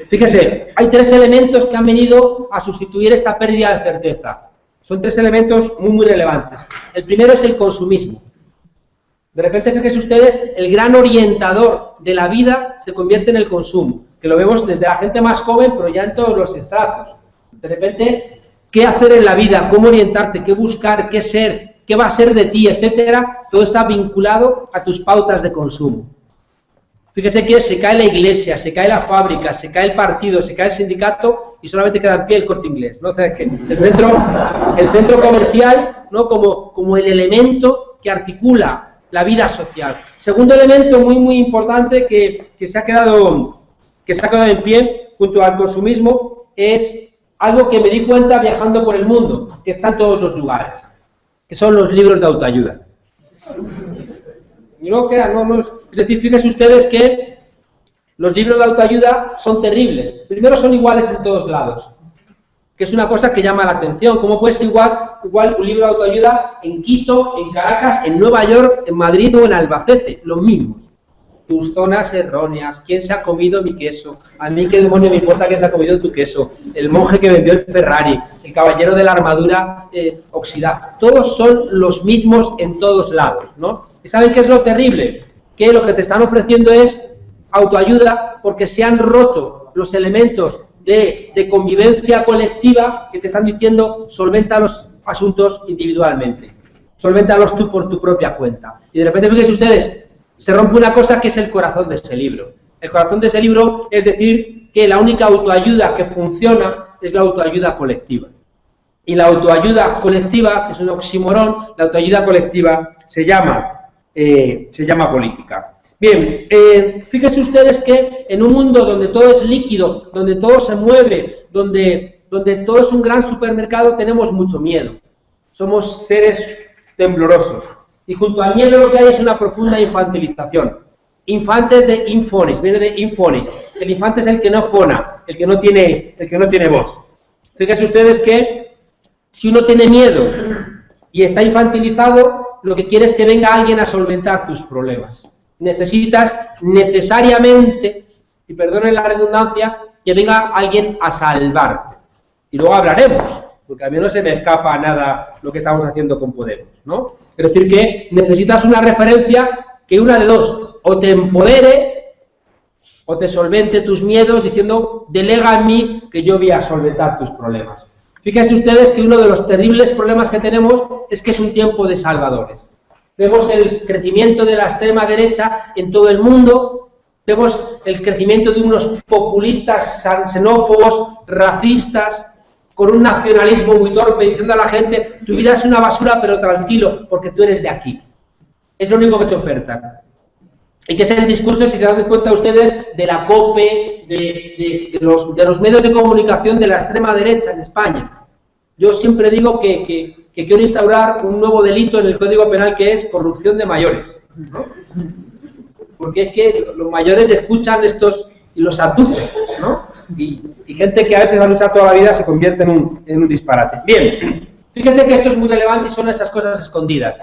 fíjese, hay 3 elementos que han venido a sustituir esta pérdida de certeza. Son 3 elementos muy relevantes. El primero es el consumismo. De repente, fíjense ustedes, el gran orientador de la vida se convierte en el consumo, que lo vemos desde la gente más joven, pero ya en todos los estratos. De repente, ¿qué hacer en la vida? ¿Cómo orientarte? ¿Qué buscar? ¿Qué ser? ¿Qué va a ser de ti? Etcétera. Todo está vinculado a tus pautas de consumo. Fíjese que se cae la iglesia, se cae la fábrica, se cae el partido, se cae el sindicato y solamente queda en pie el Corte Inglés, ¿no? O sea, que el centro comercial, ¿no?, como el elemento que articula la vida social. Segundo elemento muy importante que se ha quedado en pie junto al consumismo es algo que me di cuenta viajando por el mundo, que está en todos los lugares, que son los libros de autoayuda. Y no queda, es decir, fíjense ustedes que los libros de autoayuda son terribles. Primero, son iguales en todos lados, que es una cosa que llama la atención. ¿Cómo puede ser igual un libro de autoayuda en Quito, en Caracas, en Nueva York, en Madrid o en Albacete? Los mismos. Tus zonas erróneas, quién se ha comido mi queso, a mí qué demonio me importa quién se ha comido tu queso, el monje que vendió el Ferrari, el caballero de la armadura oxidada. Todos son los mismos en todos lados, ¿no? ¿Y saben qué es lo terrible? Que lo que te están ofreciendo es autoayuda porque se han roto los elementos de convivencia colectiva que te están diciendo solventa los asuntos individualmente, solvéntalos tú por tu propia cuenta. Y de repente, fíjense ustedes, se rompe una cosa que es el corazón de ese libro. El corazón de ese libro es decir que la única autoayuda que funciona es la autoayuda colectiva. Y la autoayuda colectiva, que es un oxímoron, la autoayuda colectiva se llama política. Bien, fíjense ustedes que en un mundo donde todo es líquido, donde todo se mueve, donde todo es un gran supermercado, tenemos mucho miedo. Somos seres temblorosos. Y junto al miedo lo que hay es una profunda infantilización. Infantes de infonis, viene de infonis. El infante es el que no fona, el que no tiene voz. Fíjense ustedes que si uno tiene miedo y está infantilizado, lo que quiere es que venga alguien a solventar tus problemas. Necesitas necesariamente, y perdonen la redundancia, que venga alguien a salvarte. Y luego hablaremos, porque a mí no se me escapa nada lo que estamos haciendo con Podemos, ¿no? Es decir, que necesitas una referencia que una de dos, o te empodere, o te solvente tus miedos diciendo, delega en mí que yo voy a solventar tus problemas. Fíjense ustedes que uno de los terribles problemas que tenemos es que es un tiempo de salvadores. vemos el crecimiento de la extrema derecha en todo el mundo, vemos el crecimiento de unos populistas xenófobos, racistas, con un nacionalismo muy torpe, diciendo a la gente, tu vida es una basura, pero tranquilo, porque tú eres de aquí. Es lo único que te ofertan. Y que es el discurso, si se dan cuenta ustedes, de la COPE, de los medios de comunicación de la extrema derecha en España. Yo siempre digo que quiero instaurar un nuevo delito en el Código Penal, que es corrupción de mayores, ¿no? Porque es que los mayores escuchan estos y los abducen, ¿no? Y gente que a veces ha luchado toda la vida se convierte en un disparate. Bien, fíjense que esto es muy relevante y son esas cosas escondidas.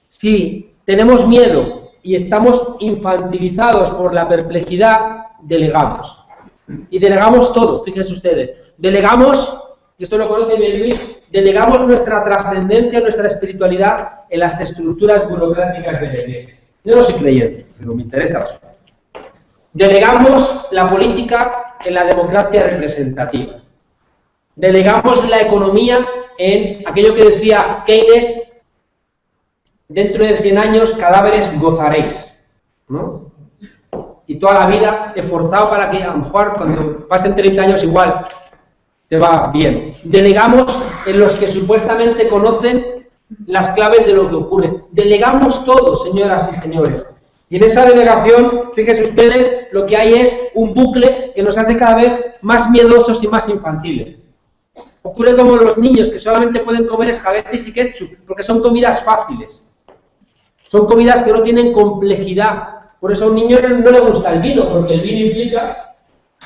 Si tenemos miedo y estamos infantilizados por la perplejidad, delegamos. Y delegamos todo, fíjense ustedes. Delegamos, y esto lo conoce bien Luis, delegamos nuestra trascendencia, nuestra espiritualidad en las estructuras burocráticas de la Iglesia. Yo no soy creyente, pero me interesa bastante. Delegamos la política en la democracia representativa. Delegamos la economía en aquello que decía Keynes, dentro de 100 años cadáveres gozaréis, ¿no? Y toda la vida he forzado para que a lo mejor cuando pasen 30 años igual te va bien. Delegamos en los que supuestamente conocen las claves de lo que ocurre. Delegamos todo, señoras y señores. Y en esa delegación, fíjense ustedes, lo que hay es un bucle que nos hace cada vez más miedosos y más infantiles. Ocurre como los niños que solamente pueden comer espaguetis y ketchup, porque son comidas fáciles. Son comidas que no tienen complejidad. Por eso a un niño no le gusta el vino, porque el vino implica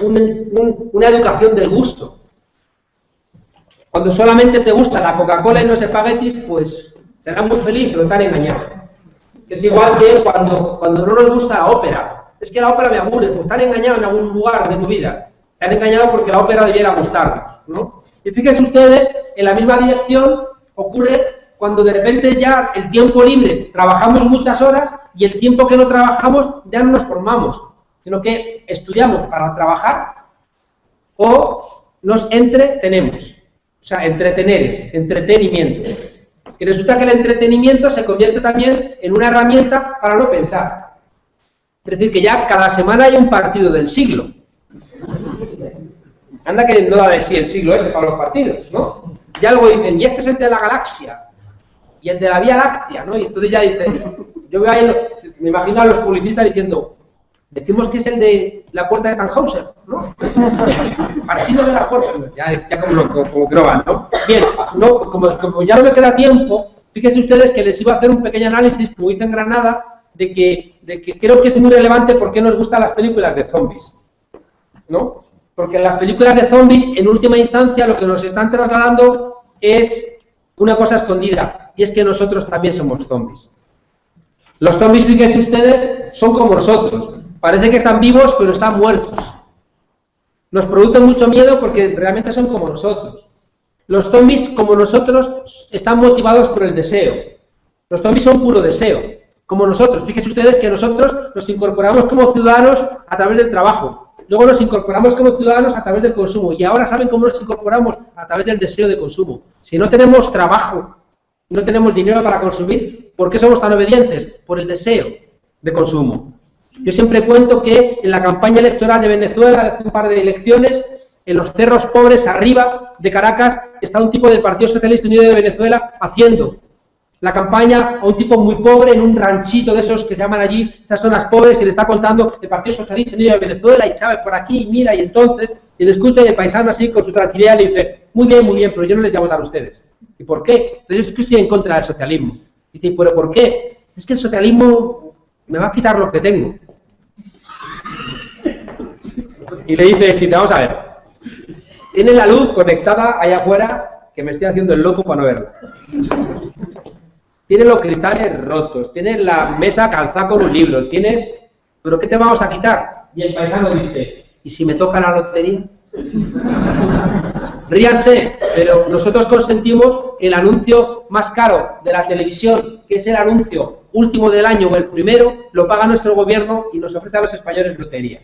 una educación del gusto. Cuando solamente te gusta la Coca-Cola y los espaguetis, pues serás muy feliz, pero te han engañado. Es igual que cuando no nos gusta la ópera. Es que la ópera me aburre, pues te han engañado en algún lugar de tu vida. Te han engañado porque la ópera debiera gustarnos, ¿no? Y fíjense ustedes, en la misma dirección ocurre cuando de repente ya el tiempo libre, trabajamos muchas horas y el tiempo que no trabajamos ya no nos formamos, sino que estudiamos para trabajar o nos entretenemos. O sea, entretenimiento. Y resulta que el entretenimiento se convierte también en una herramienta para no pensar. Es decir, que ya cada semana hay un partido del siglo. Anda que no da de sí el siglo ese para los partidos, ¿no? Ya luego dicen, y este es el de la galaxia, y el de la Vía Láctea, ¿no? Y entonces ya dicen, yo veo ahí, me imagino a los publicistas diciendo, decimos que es el de la puerta de Tannhauser, ¿no? Partido de la puerta, ya como que no van, ¿no? Bien, no, como ya no me queda tiempo, fíjense ustedes que les iba a hacer un pequeño análisis, como hice en Granada, de que creo que es muy relevante por qué nos gustan las películas de zombies, ¿no? Porque las películas de zombies, en última instancia, lo que nos están trasladando es una cosa escondida, y es que nosotros también somos zombies. Los zombies, fíjense ustedes, son como nosotros. Parece que están vivos, pero están muertos. Nos producen mucho miedo porque realmente son como nosotros. Los zombies, como nosotros, están motivados por el deseo. Los zombies son puro deseo, como nosotros. Fíjense ustedes que nosotros nos incorporamos como ciudadanos a través del trabajo. Luego nos incorporamos como ciudadanos a través del consumo. Y ahora saben cómo nos incorporamos a través del deseo de consumo. Si no tenemos trabajo, no tenemos dinero para consumir, ¿por qué somos tan obedientes? Por el deseo de consumo. Yo siempre cuento que en la campaña electoral de Venezuela, de hace un par de elecciones, en los cerros pobres arriba de Caracas, está un tipo del Partido Socialista Unido de Venezuela haciendo la campaña a un tipo muy pobre en un ranchito de esos que se llaman allí, esas zonas pobres, y le está contando el Partido Socialista Unido de Venezuela, y Chávez por aquí, mira, y entonces, y le escucha y el paisano así con su tranquilidad le dice, muy bien, pero yo no les voy a votar a ustedes. ¿Y por qué? Entonces es que estoy en contra del socialismo. Dice, ¿pero por qué? Es que el socialismo me va a quitar lo que tengo. Y le dice, vamos a ver, tiene la luz conectada allá afuera, que me estoy haciendo el loco para no verla. Tienes los cristales rotos, tienes la mesa calzada con un libro, tienes... ¿Pero qué te vamos a quitar? Y el paisano dice, ¿y si me toca la lotería? Ríanse, pero nosotros consentimos el anuncio más caro de la televisión, que es el anuncio último del año o el primero, lo paga nuestro gobierno y nos ofrece a los españoles lotería.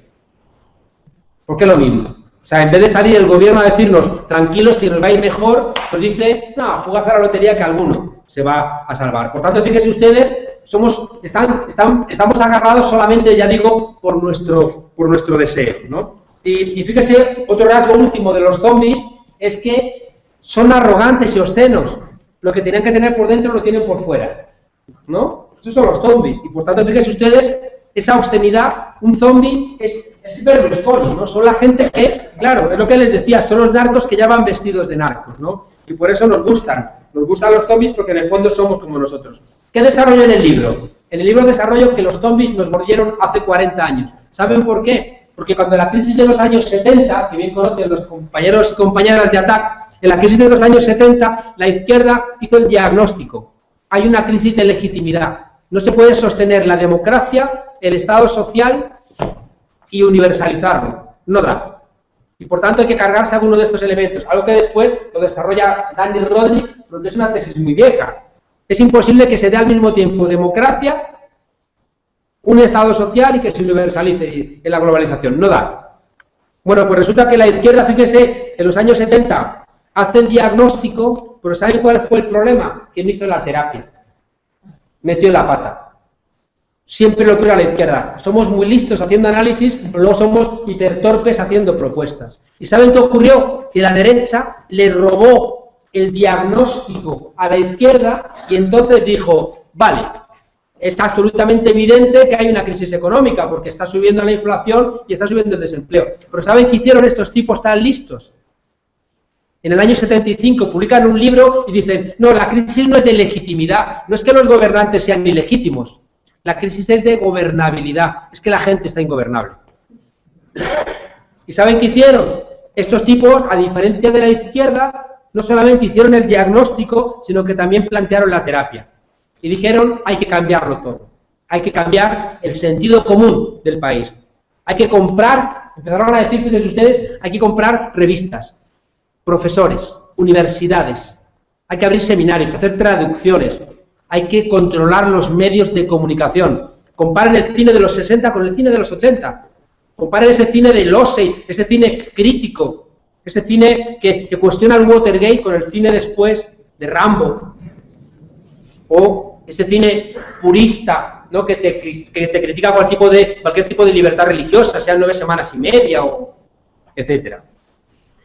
¿Por qué lo mismo? O sea, en vez de salir el gobierno a decirnos, tranquilos, que nos va a ir mejor, nos dice, no, jugad a la lotería que alguno. se va a salvar. Por tanto, fíjense ustedes, estamos agarrados solamente, ya digo, por nuestro deseo, ¿no? Y fíjese, otro rasgo último de los zombies es que son arrogantes y obscenos. Lo que tenían que tener por dentro lo tienen por fuera, ¿no? Estos son los zombies. Y por tanto, fíjense ustedes, esa obscenidad, un zombie es Berlusconi, ¿no? Son la gente que, claro, es lo que les decía, son los narcos que ya van vestidos de narcos, ¿no? Y por eso nos gustan los zombies porque en el fondo somos como nosotros. ¿Qué desarrollo en el libro? En el libro desarrollo que los zombies nos mordieron hace 40 años. ¿Saben por qué? Porque cuando la crisis de los años 70, que bien conocen los compañeros y compañeras de ATAC, en la crisis de los años 70, la izquierda hizo el diagnóstico. Hay una crisis de legitimidad. No se puede sostener la democracia, el Estado social y universalizarlo. No da. Y por tanto hay que cargarse alguno de estos elementos. Algo que después lo desarrolla Daniel Rodrik, porque es una tesis muy vieja. Es imposible que se dé al mismo tiempo democracia, un Estado social y que se universalice en la globalización. No da. Bueno, pues resulta que la izquierda, fíjese, en los años 70 hace el diagnóstico, pero ¿saben cuál fue el problema? Que no hizo la terapia. Metió la pata. Siempre lo ocurre a la izquierda. Somos muy listos haciendo análisis, pero luego somos hipertorpes haciendo propuestas. ¿Y saben qué ocurrió? Que la derecha le robó el diagnóstico a la izquierda y entonces dijo, vale, es absolutamente evidente que hay una crisis económica porque está subiendo la inflación y está subiendo el desempleo. Pero ¿saben qué hicieron estos tipos tan listos? En el año 75 publican un libro y dicen, no, la crisis no es de legitimidad, no es que los gobernantes sean ilegítimos, la crisis es de gobernabilidad, es que la gente está ingobernable. ¿Y saben qué hicieron? Estos tipos, a diferencia de la izquierda, no solamente hicieron el diagnóstico, sino que también plantearon la terapia. Y dijeron, hay que cambiarlo todo, hay que cambiar el sentido común del país. Hay que comprar, empezaron a decir, fíjense ustedes, hay que comprar revistas, profesores, universidades, hay que abrir seminarios, hacer traducciones, hay que controlar los medios de comunicación. Comparen el cine de los 60 con el cine de los 80. Comparen ese cine de Losey, ese cine crítico, ese cine que cuestiona el Watergate con el cine después de Rambo. O ese cine purista, ¿no? que te critica cualquier tipo de libertad religiosa, sean 9 semanas y media, o etcétera.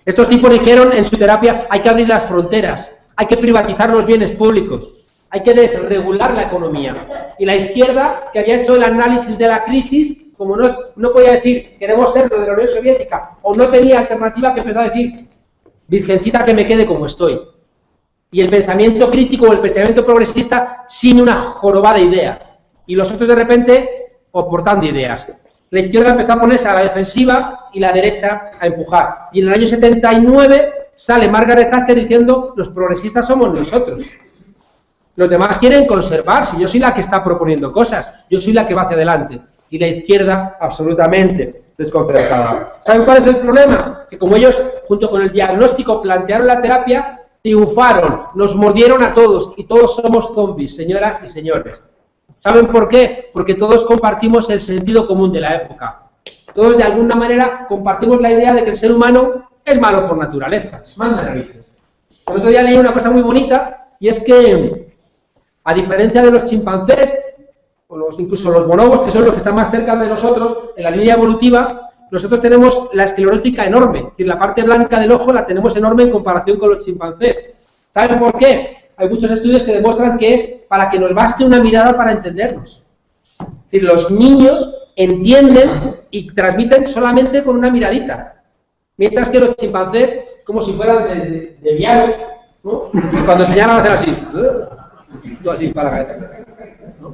Estos tipos dijeron en su terapia, hay que abrir las fronteras, hay que privatizar los bienes públicos, hay que desregular la economía. Y la izquierda, que había hecho el análisis de la crisis, como no podía decir, queremos ser lo de la Unión Soviética, o no tenía alternativa, que empezó a decir, virgencita que me quede como estoy. Y el pensamiento crítico o el pensamiento progresista sin una jorobada idea. Y los otros de repente aportando ideas. La izquierda empezó a ponerse a la defensiva y la derecha a empujar. Y en el año 79 sale Margaret Thatcher diciendo, los progresistas somos nosotros. Los demás quieren conservarse, yo soy la que está proponiendo cosas, yo soy la que va hacia adelante. Y la izquierda absolutamente desconcertada. ¿Saben cuál es el problema? Que como ellos, junto con el diagnóstico, plantearon la terapia, triunfaron, nos mordieron a todos y todos somos zombies, señoras y señores. ¿Saben por qué? Porque todos compartimos el sentido común de la época. Todos de alguna manera compartimos la idea de que el ser humano es malo por naturaleza. Manda narices. El otro día leí una cosa muy bonita y es que, a diferencia de los chimpancés, o incluso los bonobos, que son los que están más cerca de nosotros, en la línea evolutiva, nosotros tenemos la esclerótica enorme. Es decir, la parte blanca del ojo la tenemos enorme en comparación con los chimpancés. ¿Saben por qué? Hay muchos estudios que demuestran que es para que nos baste una mirada para entendernos. Es decir, los niños entienden y transmiten solamente con una miradita. Mientras que los chimpancés, como si fueran de vianos, ¿no? Y cuando señalan hacen así. Todo así para la cabeza. ¿No?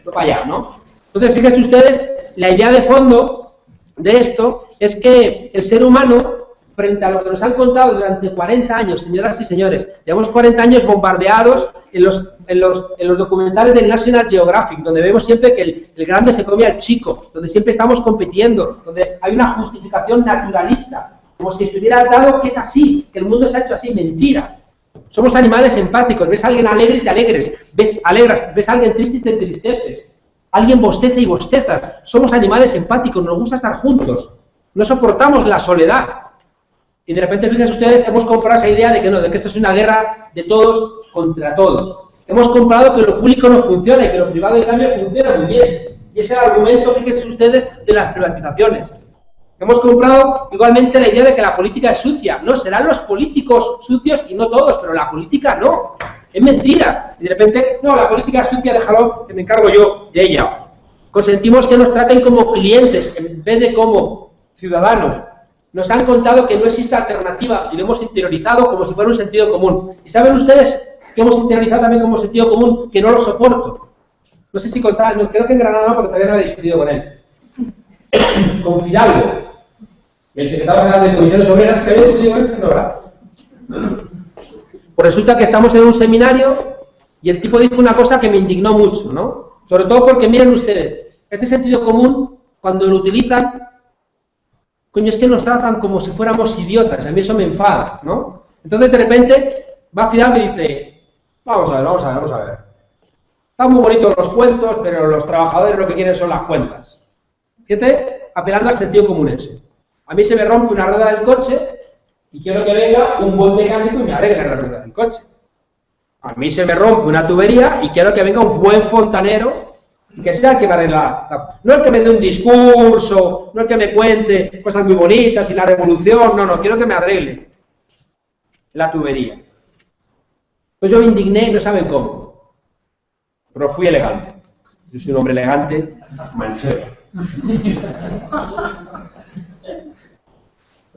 Todo para allá, ¿no? Entonces, fíjense ustedes, la idea de fondo de esto es que el ser humano, frente a lo que nos han contado durante 40 años, señoras y señores, llevamos 40 años bombardeados en los documentales del National Geographic, donde vemos siempre que el grande se come al chico, donde siempre estamos compitiendo, donde hay una justificación naturalista, como si estuviera dado que es así, que el mundo se ha hecho así. Mentira. Somos animales empáticos, ves a alguien alegre y te alegres, ves a alguien triste y te entristeces, alguien bosteza y bostezas. Somos animales empáticos, nos gusta estar juntos, no soportamos la soledad. Y de repente, fíjense ustedes, hemos comprado esa idea de que no, de que esto es una guerra de todos contra todos. Hemos comprado que lo público no funciona y que lo privado, en cambio, funciona muy bien. Y ese es el argumento, fíjense ustedes, de las privatizaciones. Hemos comprado igualmente la idea de que la política es sucia. No, serán los políticos sucios y no todos, pero la política no. Es mentira. Y de repente, no, la política es sucia, déjalo, que me encargo yo de ella. Consentimos que nos traten como clientes en vez de como ciudadanos. Nos han contado que no existe alternativa y lo hemos interiorizado como si fuera un sentido común. ¿Y saben ustedes que hemos interiorizado también como sentido común que no lo soporto? No sé si contar, no, creo que en Granada no, porque todavía no había discutido con él. Con Fidalgo, el secretario general de Comisiones Obreras, que había discutido con él, no, ¿verdad? Pues resulta que estamos en un seminario y el tipo dijo una cosa que me indignó mucho, ¿no? Sobre todo porque, miren ustedes, este sentido común, cuando lo utilizan, coño, es que nos tratan como si fuéramos idiotas, a mí eso me enfada, ¿no? Entonces, de repente, va Fidalgo y dice, vamos a ver. Están muy bonitos los cuentos, pero los trabajadores lo que quieren son las cuentas. Fíjate, apelando al sentido común ese. A mí se me rompe una rueda del coche y quiero que venga un buen mecánico y me arregle la rueda del coche. A mí se me rompe una tubería y quiero que venga un buen fontanero y que sea el que me arregle no el que me dé un discurso, no el que me cuente cosas muy bonitas y la revolución, no, quiero que me arregle la tubería. Pues yo me indigné y no saben cómo. Pero fui elegante. Yo soy un hombre elegante, manchero.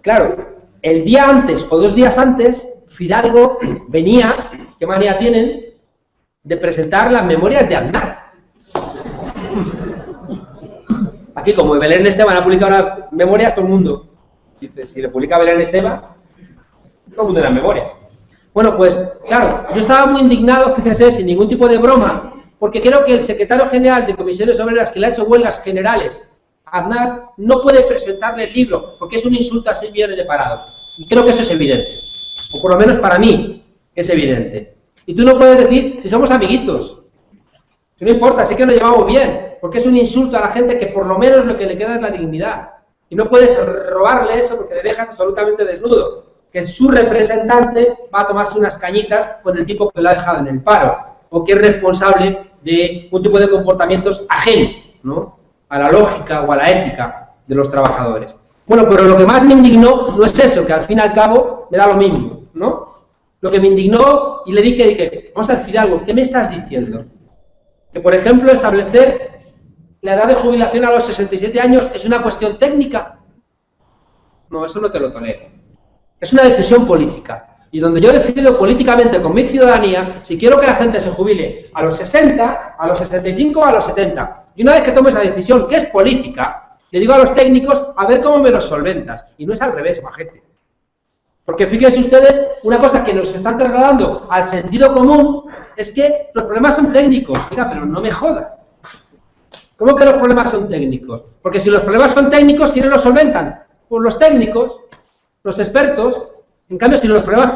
Claro, el día antes o 2 días antes, Fidalgo venía, ¿qué manía tienen?, de presentar las memorias de Aznar. Aquí, como Belén Esteban ha publicado una memoria, todo el mundo dice, si le publica Belén Esteban, todo el mundo da memoria. Bueno, pues, claro, yo estaba muy indignado, fíjense, sin ningún tipo de broma, porque creo que el secretario general de Comisiones Obreras, que le ha hecho huelgas generales a Aznar, no puede presentarle el libro, porque es un insulto a 6 millones de parados. Y creo que eso es evidente. O por lo menos para mí, es evidente. Y tú no puedes decir, si somos amiguitos, que no importa, sí que nos llevamos bien, porque es un insulto a la gente que por lo menos lo que le queda es la dignidad. Y no puedes robarle eso porque le dejas absolutamente desnudo. Que su representante va a tomarse unas cañitas con el tipo que lo ha dejado en el paro, o que es responsable de un tipo de comportamientos ajeno, ¿no?, a la lógica o a la ética de los trabajadores. Bueno, pero lo que más me indignó no es eso, que al fin y al cabo me da lo mismo, ¿no? Lo que me indignó, y le dije, vamos a ver, Fidalgo, ¿qué me estás diciendo? Que, por ejemplo, establecer la edad de jubilación a los 67 años es una cuestión técnica. No, eso no te lo tolero. Es una decisión política. Y donde yo decido políticamente con mi ciudadanía si quiero que la gente se jubile a los 60, a los 65 o a los 70. Y una vez que tome esa decisión, que es política, le digo a los técnicos, a ver cómo me lo solventas. Y no es al revés, majete. Porque fíjense ustedes, una cosa que nos están trasladando al sentido común es que los problemas son técnicos. Mira, pero no me joda. ¿Cómo que los problemas son técnicos? Porque si los problemas son técnicos, ¿quiénes los solventan? Pues los técnicos, los expertos. En cambio, si los problemas son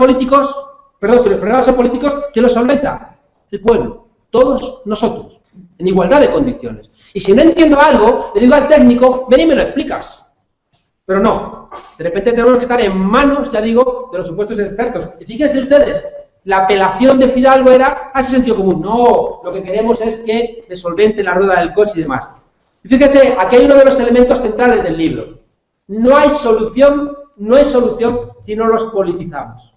políticos, ¿quién los solventa? El pueblo. Todos nosotros. En igualdad de condiciones. Y si no entiendo algo, le digo al técnico, ven y me lo explicas. Pero no. De repente tenemos que estar en manos, ya digo, de los supuestos expertos. Y fíjense ustedes, la apelación de Fidalgo era a ese sentido común. No, lo que queremos es que me solvente la rueda del coche y demás. Y fíjense, aquí hay uno de los elementos centrales del libro. No hay solución si no los politizamos.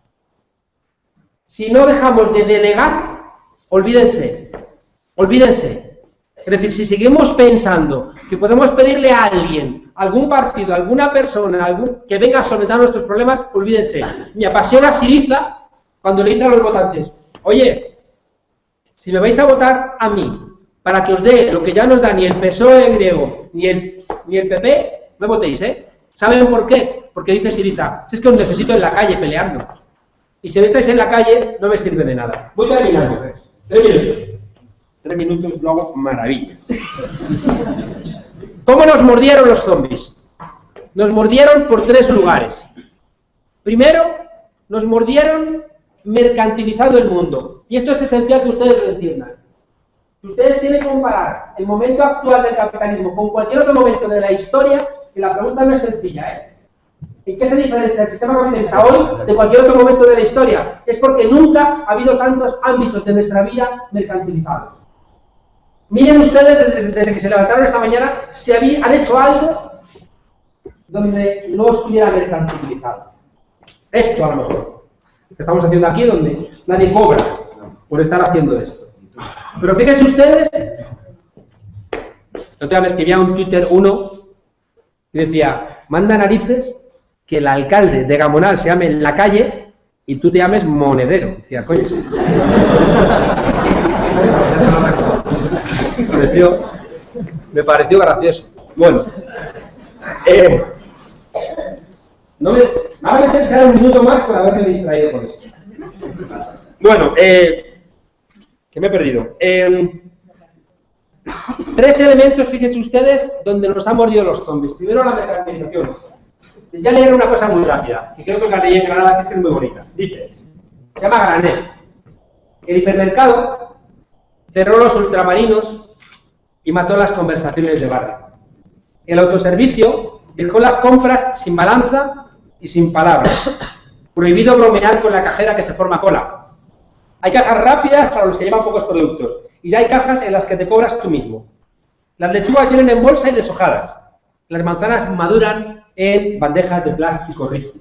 Si no dejamos de delegar, olvídense. Es decir, si seguimos pensando que podemos pedirle a alguien, a algún partido, a alguna persona, que venga a solventar nuestros problemas, olvídense. Me apasiona Syriza cuando le dice a los votantes, oye, si me vais a votar a mí para que os dé lo que ya nos da ni el PSOE griego ni el PP, no votéis, ¿eh? ¿Saben por qué? Porque dice Syriza, si es que os necesito en la calle peleando. Y si no estáis en la calle, no me sirve de nada. Voy terminando. 3 minutos. 3 minutos, lo hago maravillas. ¿Cómo nos mordieron los zombies? Nos mordieron por 3 lugares. Primero, nos mordieron mercantilizando el mundo. Y esto es esencial que ustedes lo entiendan. Si ustedes tienen que comparar el momento actual del capitalismo con cualquier otro momento de la historia, que la pregunta no es sencilla, ¿eh? ¿En qué se diferencia el sistema capitalista hoy de cualquier otro momento de la historia? Es porque nunca ha habido tantos ámbitos de nuestra vida mercantilizados. Miren ustedes, desde que se levantaron esta mañana, si han hecho algo donde no estuviera mercantilizado. Esto a lo mejor, que estamos haciendo aquí, donde nadie cobra por estar haciendo esto. Pero fíjense ustedes, el otro día me escribía un Twitter uno y decía, manda narices que el alcalde de Gamonal se llame La Calle y tú te llames Monedero. Decía, coño. Me pareció gracioso. Bueno, ahora me tienes que dar un minuto más por haberme distraído con esto. Bueno, que me he perdido. 3 elementos, fíjense ustedes, donde nos han mordido los zombies. Primero, la mercantilización. Ya leer una cosa muy rápida, que creo que la leí en Granada, que es muy bonita. Dice, se llama Granel. El hipermercado cerró los ultramarinos y mató las conversaciones de barrio. El autoservicio dejó las compras sin balanza y sin palabras. Prohibido bromear con la cajera que se forma cola. Hay cajas rápidas para los que llevan pocos productos. Y ya hay cajas en las que te cobras tú mismo. Las lechugas vienen en bolsa y deshojadas. Las manzanas maduran en bandejas de plástico rígido.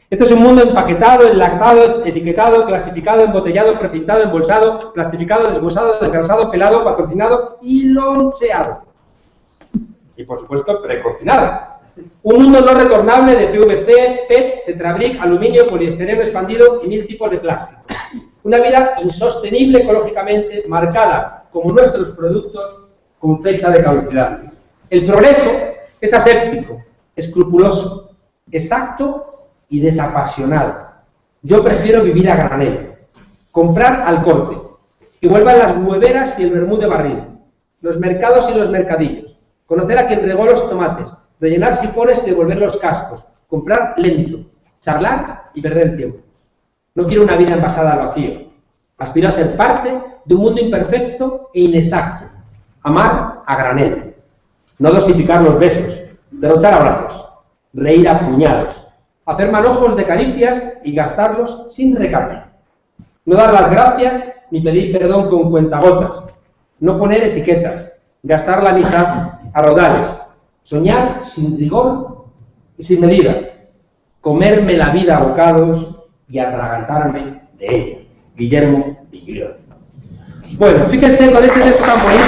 Este es un mundo empaquetado, enlatado, etiquetado, clasificado, embotellado, precintado, embolsado, plastificado, deshuesado, desgrasado, pelado, patrocinado y loncheado. Y por supuesto, precocinado. Un mundo no retornable de PVC, PET, tetrabric, aluminio, poliestireno expandido y 1000 tipos de plástico. Una vida insostenible ecológicamente, marcada, como nuestros productos, con fecha de caducidad. El progreso es aséptico, escrupuloso, exacto y desapasionado. Yo prefiero vivir a granel, comprar al corte, que vuelvan las hueveras y el vermú de barril, los mercados y los mercadillos, conocer a quien regó los tomates, rellenar sifones y devolver los cascos, comprar lento, charlar y perder el tiempo. No quiero una vida envasada al vacío. Aspiro a ser parte de un mundo imperfecto e inexacto. Amar a granel. No dosificar los besos, derrochar abrazos, reír a puñados, hacer manojos de caricias y gastarlos sin recargo. No dar las gracias ni pedir perdón con cuentagotas. No poner etiquetas, gastar la mitad a rodales, soñar sin rigor y sin medida, comerme la vida a bocados y atragantarme de ella. Guillermo Villero. Bueno, fíjense con este texto tan bonito.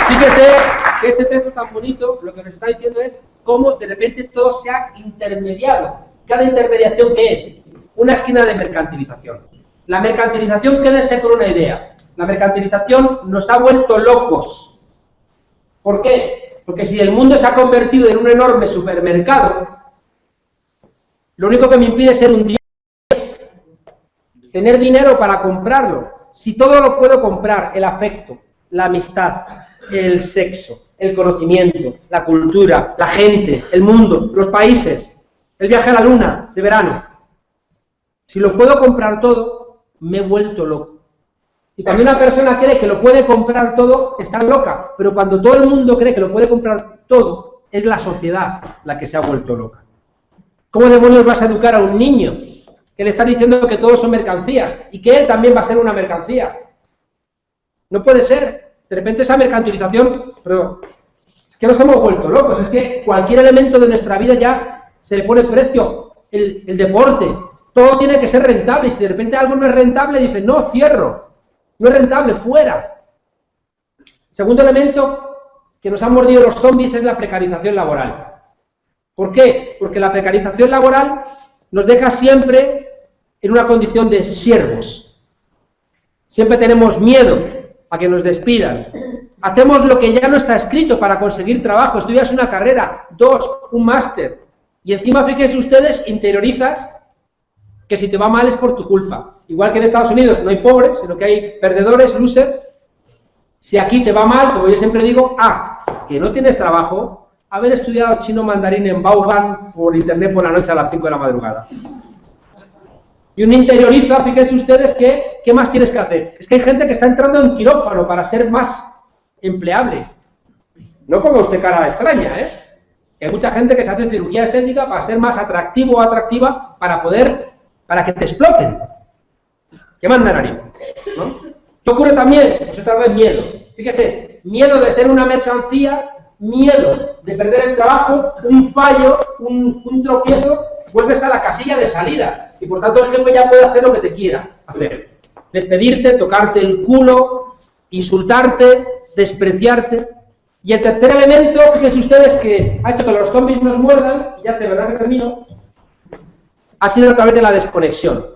Fíjense que este texto tan bonito lo que nos está diciendo es cómo de repente todo se ha intermediado. Cada intermediación, ¿qué es? Una esquina de mercantilización. La mercantilización, quédense con una idea. La mercantilización nos ha vuelto locos. ¿Por qué? Porque si el mundo se ha convertido en un enorme supermercado, lo único que me impide ser un dios es tener dinero para comprarlo. Si todo lo puedo comprar, el afecto, la amistad, el sexo, el conocimiento, la cultura, la gente, el mundo, los países, el viaje a la luna de verano. Si lo puedo comprar todo, me he vuelto loco. Y cuando una persona cree que lo puede comprar todo, está loca. Pero cuando todo el mundo cree que lo puede comprar todo, es la sociedad la que se ha vuelto loca. ¿Cómo demonios vas a educar a un niño que le está diciendo que todos son mercancías y que él también va a ser una mercancía? No puede ser. De repente esa mercantilización, pero es que nos hemos vuelto locos. Es que cualquier elemento de nuestra vida ya se le pone precio. El deporte, todo tiene que ser rentable. Y si de repente algo no es rentable, dicen, no, cierro. No es rentable, fuera. Segundo elemento que nos han mordido los zombies es la precarización laboral. ¿Por qué? Porque la precarización laboral nos deja siempre en una condición de siervos. Siempre tenemos miedo a que nos despidan. Hacemos lo que ya no está escrito para conseguir trabajo. Estudias una carrera, 2, un máster. Y encima, fíjense ustedes, interiorizas que si te va mal es por tu culpa. Igual que en Estados Unidos no hay pobres, sino que hay perdedores, losers. Si aquí te va mal, como yo siempre digo, que no tienes trabajo, haber estudiado chino mandarín en Baoban por internet por la noche a las 5 de la madrugada. Y uno interioriza, fíjense ustedes, que ¿qué más tienes que hacer? Es que hay gente que está entrando en quirófano para ser más empleable. No ponga usted cara extraña, ¿eh? Que hay mucha gente que se hace cirugía estética para ser más atractivo o atractiva para que te exploten. ¿Qué manda nariz? ¿No? ¿Qué ocurre también? Pues otra vez miedo. Fíjese, miedo de ser una mercancía, miedo de perder el trabajo, un fallo, un tropiezo, vuelves a la casilla de salida. Y por tanto el jefe ya puede hacer lo que te quiera hacer. Despedirte, tocarte el culo, insultarte, despreciarte. Y el tercer elemento, fíjense ustedes, que ha hecho que los zombies nos muerdan, y ya de verdad que termino, ha sido a través de la desconexión.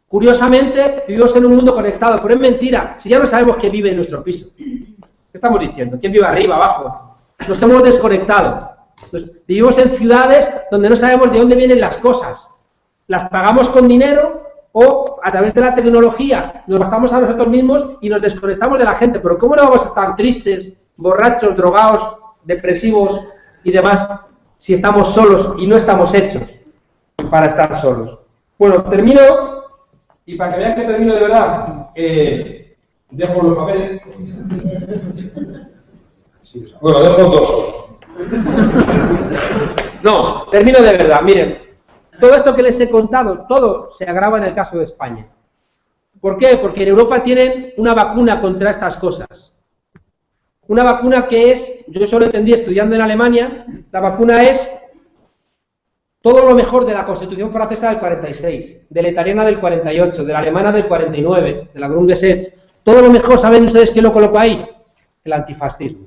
Curiosamente, vivimos en un mundo conectado, pero es mentira. Si ya no sabemos quién vive en nuestro piso. ¿Qué estamos diciendo? ¿Quién vive arriba, abajo? Nos hemos desconectado. Vivimos en ciudades donde no sabemos de dónde vienen las cosas. Las pagamos con dinero o a través de la tecnología nos gastamos a nosotros mismos y nos desconectamos de la gente. Pero ¿cómo no vamos a estar tristes, borrachos, drogados, depresivos y demás si estamos solos y no estamos hechos para estar solos? Bueno, termino. Y para que vean que termino de verdad, dejo los papeles. Sí, bueno, dejo dos. No, termino de verdad. Miren, todo esto que les he contado, todo se agrava en el caso de España. ¿Por qué? Porque en Europa tienen una vacuna contra estas cosas. Una vacuna que es, yo eso lo entendí estudiando en Alemania, la vacuna es todo lo mejor de la Constitución francesa del 46, de la italiana del 48, de la alemana del 49, de la Grundgesetz. Todo lo mejor, ¿saben ustedes quién lo colocó ahí? El antifascismo.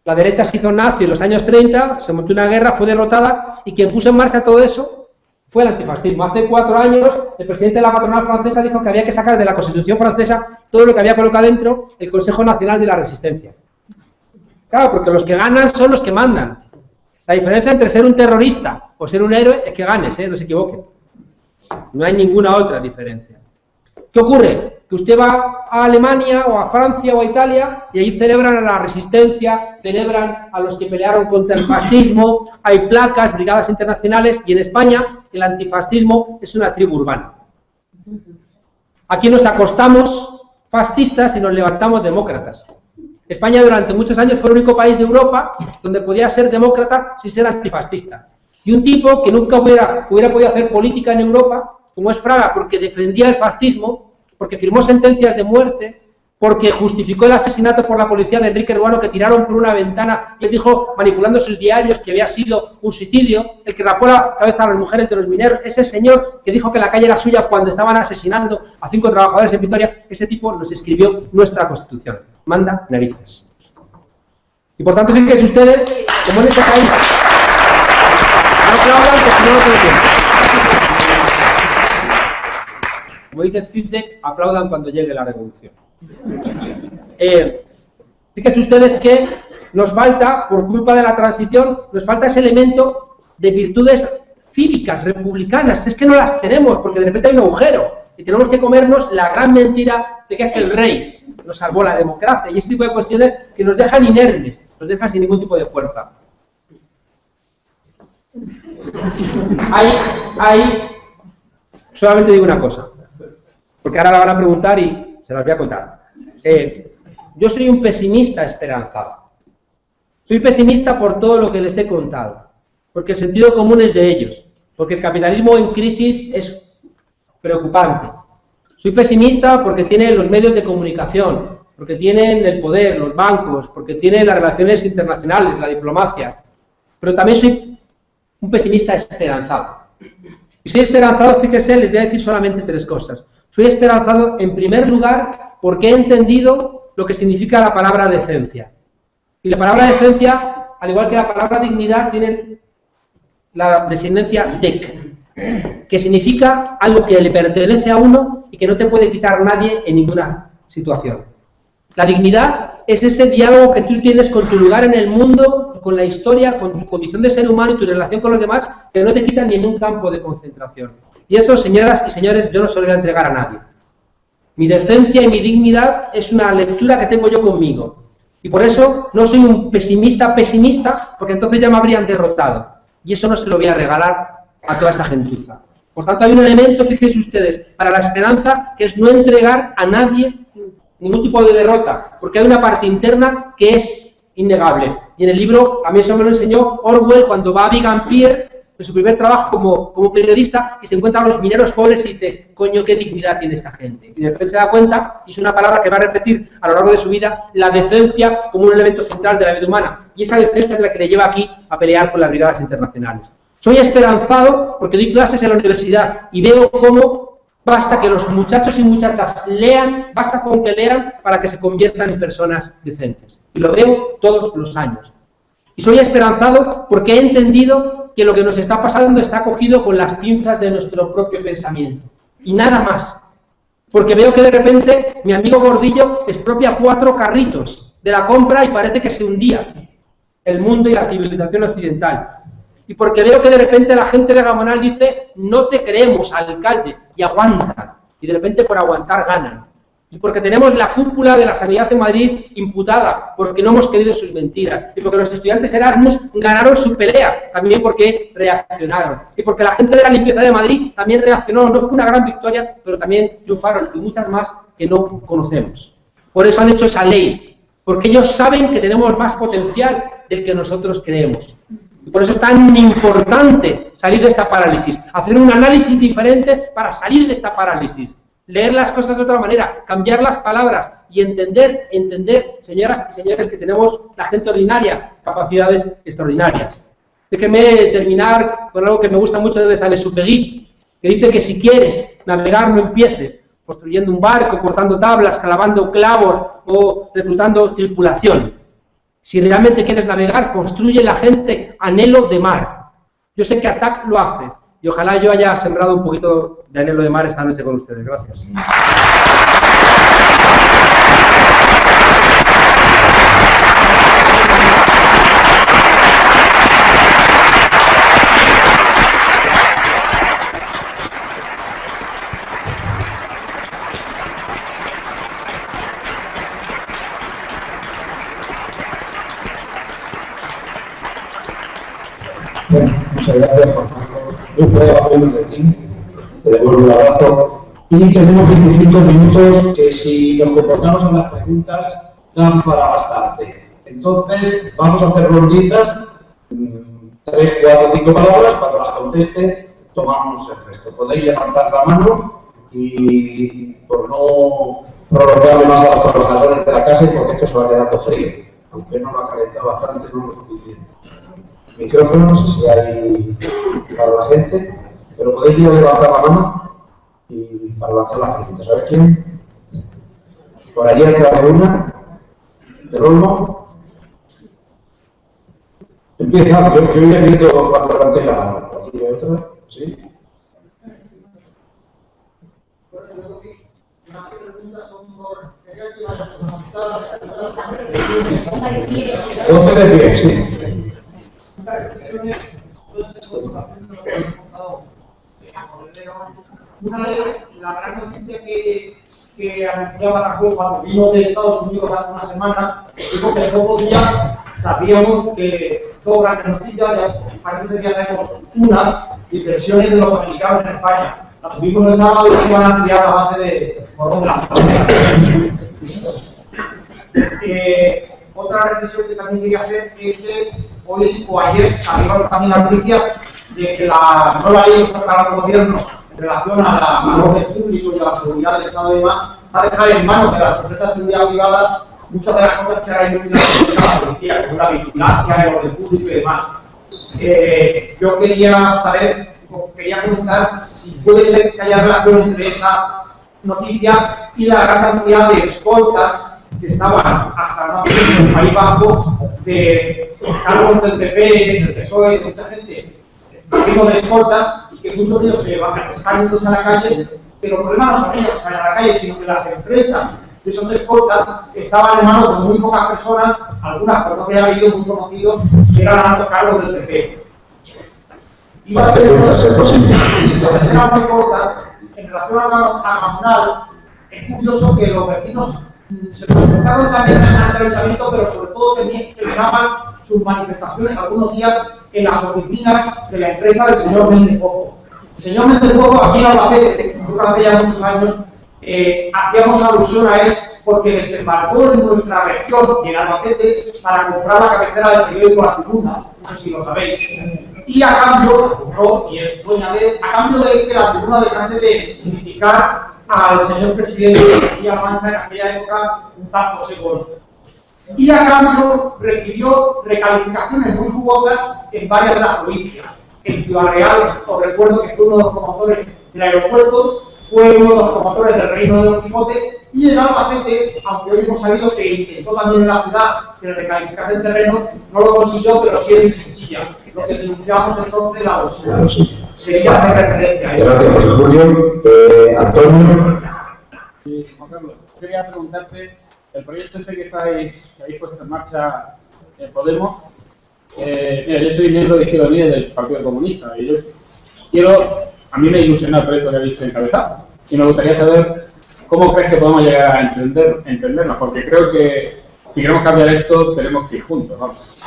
La derecha se hizo nazi en los años 30, se montó una guerra, fue derrotada, y quien puso en marcha todo eso fue el antifascismo. Hace 4 años, el presidente de la patronal francesa dijo que había que sacar de la Constitución francesa todo lo que había colocado dentro el Consejo Nacional de la Resistencia. Claro, porque los que ganan son los que mandan. La diferencia entre ser un terrorista o ser un héroe es que ganes, no se equivoquen. No hay ninguna otra diferencia. ¿Qué ocurre? Que usted va a Alemania o a Francia o a Italia y ahí celebran a la resistencia, celebran a los que pelearon contra el fascismo, hay placas, brigadas internacionales, y en España el antifascismo es una tribu urbana. Aquí nos acostamos fascistas y nos levantamos demócratas. España durante muchos años fue el único país de Europa donde podía ser demócrata sin ser antifascista. Y un tipo que nunca hubiera podido hacer política en Europa, como es Fraga, porque defendía el fascismo, porque firmó sentencias de muerte, porque justificó el asesinato por la policía de Enrique Ruano, que tiraron por una ventana, y él dijo, manipulando sus diarios, que había sido un suicidio, el que rapó la cabeza a las mujeres de los mineros, ese señor que dijo que la calle era suya cuando estaban asesinando a 5 trabajadores en Vitoria, ese tipo nos escribió nuestra Constitución. Manda narices. Y por tanto, fíjense ustedes, como en este país, no aplaudan que si no tengo tiempo. Como dice Zizek, aplaudan cuando llegue la revolución. Fíjense ustedes que nos falta, por culpa de la transición, nos falta ese elemento de virtudes cívicas, republicanas. Es que no las tenemos, porque de repente hay un agujero. Y tenemos que comernos la gran mentira de que el rey nos salvó la democracia. Y ese tipo de cuestiones que nos dejan inermes, nos dejan sin ningún tipo de fuerza. Solamente digo una cosa, porque ahora la van a preguntar y se las voy a contar. Yo soy un pesimista esperanzado. Soy pesimista por todo lo que les he contado, porque el sentido común es de ellos, porque el capitalismo en crisis es preocupante. Soy pesimista porque tienen los medios de comunicación, porque tienen el poder, los bancos, porque tienen las relaciones internacionales, la diplomacia. Pero también soy un pesimista esperanzado. Y soy esperanzado, fíjense, les voy a decir solamente 3 cosas. Soy esperanzado, en primer lugar, porque he entendido lo que significa la palabra decencia. Y la palabra decencia, al igual que la palabra dignidad, tiene la designancia dec, que significa algo que le pertenece a uno y que no te puede quitar nadie en ninguna situación. La dignidad es ese diálogo que tú tienes con tu lugar en el mundo, con la historia, con tu condición de ser humano y tu relación con los demás, que no te quitan ni en un campo de concentración. Y eso, señoras y señores, yo no se lo voy a entregar a nadie. Mi decencia y mi dignidad es una lectura que tengo yo conmigo. Y por eso no soy un pesimista, porque entonces ya me habrían derrotado. Y eso no se lo voy a regalar a toda esta gentuza. Por tanto, hay un elemento, fíjense ustedes, para la esperanza, que es no entregar a nadie ningún tipo de derrota, porque hay una parte interna que es innegable. Y en el libro a mí eso me lo enseñó Orwell cuando va a Bougainville en su primer trabajo como periodista y se encuentra a los mineros pobres y dice, coño, qué dignidad tiene esta gente. Y de repente se da cuenta, y es una palabra que va a repetir a lo largo de su vida, la decencia como un elemento central de la vida humana. Y esa decencia es la que le lleva aquí a pelear con las brigadas internacionales. Soy esperanzado porque doy clases en la universidad y veo cómo basta que los muchachos y muchachas lean, basta con que lean para que se conviertan en personas decentes. Y lo veo todos los años. Y soy esperanzado porque he entendido que lo que nos está pasando está cogido con las pinzas de nuestro propio pensamiento. Y nada más. Porque veo que de repente mi amigo Gordillo expropia 4 carritos de la compra y parece que se hundía el mundo y la civilización occidental. Y porque veo que de repente la gente de Gamonal dice, no te creemos, alcalde, y aguantan. Y de repente por aguantar ganan. Y porque tenemos la cúpula de la sanidad en Madrid imputada, porque no hemos creído sus mentiras. Y porque los estudiantes Erasmus ganaron su pelea, también porque reaccionaron. Y porque la gente de la limpieza de Madrid también reaccionó. No fue una gran victoria, pero también triunfaron. Y muchas más que no conocemos. Por eso han hecho esa ley. Porque ellos saben que tenemos más potencial del que nosotros creemos. Y por eso es tan importante salir de esta parálisis. Hacer un análisis diferente para salir de esta parálisis. Leer las cosas de otra manera, cambiar las palabras y entender, señoras y señores, que tenemos la gente ordinaria, capacidades extraordinarias. Déjenme terminar con algo que me gusta mucho de Saint-Exupéry, que dice que si quieres navegar no empieces construyendo un barco, cortando tablas, clavando clavos o reclutando tripulación. Si realmente quieres navegar, construye la gente anhelo de mar. Yo sé que ATAC lo hace. Y ojalá yo haya sembrado un poquito de anhelo de mar esta noche con ustedes. Gracias. Bueno, muchas gracias, Juan Carlos. Yo puedo hablar de ti, te devuelvo el abrazo. Y tenemos 25 minutos que si nos comportamos en las preguntas dan para bastante. Entonces, vamos a hacer ronditas, 3, 4, 5 palabras, cuando las conteste, tomamos el resto. Podéis levantar la mano y por no prolongarle más a los trabajadores de la casa, porque esto se va quedando frío. Aunque no lo ha calentado bastante, no lo suficiente. Micrófono, no sé si hay para la gente, pero podéis ir a levantar la mano y para lanzar las preguntas. A ver quién. Por allí hay una. ¿Del Olmo? Empieza, yo ya grito cuando levantéis la mano. Aquí hay otra, ¿sí? Las preguntas son por... Ponte de pie, sí. Una vez, la gran noticia que anunciaba Rajoy cuando vino de Estados Unidos hace una semana, dijo que en pocos días sabíamos que todo grandes noticias, parece que ya tenemos una, inversiones de los americanos en España. La subimos el sábado y van a ampliar la base de Morón Blanco. Otra reflexión que también quería hacer es que hoy o ayer salió también la noticia de que la nueva ley que está preparando el gobierno en relación al orden público y a la seguridad del Estado y demás va a dejar en manos de las empresas de seguridad privadas muchas de las cosas que ahora iluminan la policía, como la vigilancia, el orden público y demás. Yo quería saber, quería preguntar si puede ser que haya relación entre esa noticia y la gran cantidad de escoltas que estaban hasta en el País Vasco de cargos del PP, del PSOE, de mucha gente, de escoltas, y que muchos de ellos se están yendo a la calle, pero el problema no son ellos que están a la calle, sino que las empresas de esos escoltas estaban en manos de muy pocas personas, algunas por no haber habido muy conocidos, que eran altos cargos del PP. Y la tercera muy corta, en relación a Gamonal, es curioso que los vecinos se manifestaron también en el ayuntamiento, pero sobre todo terminaban sus manifestaciones algunos días en las oficinas de la empresa del señor Méndez Pozo. El señor Méndez Pozo, aquí en Albacete, nosotros hace ya muchos años, hacíamos alusión a él porque desembarcó en nuestra región y en Albacete para comprar la cabecera del periódico La Tribuna, no sé si lo sabéis. Y a cambio, y es dueña a cambio de que La Tribuna dejase de criticar al señor presidente de Castilla-La Mancha en aquella época, un tal José Gordo. Y a cambio recibió recalificaciones muy jugosas en varias de las provincias. En Ciudad Real, os recuerdo que fue uno de los promotores del aeropuerto, fue uno de los promotores del Reino de Don Quijote, y en Albacete, aunque hoy hemos sabido que intentó también en la ciudad que le recalificasen terrenos, no lo consiguió, pero sí en Chinchilla, lo que denunciamos entonces la bolsa. Quería hacer referencia a eso. Gracias, José Julio. Antonio. Juan Carlos, quería preguntarte, el proyecto este que habéis puesto en marcha en Podemos, mira, yo soy miembro de Izquierda Unida del Partido Comunista, y a mí me ilusiona el proyecto que habéis encabezado, y me gustaría saber cómo crees que podemos llegar a entendernos, porque creo que si queremos cambiar esto, tenemos que ir juntos, vamos.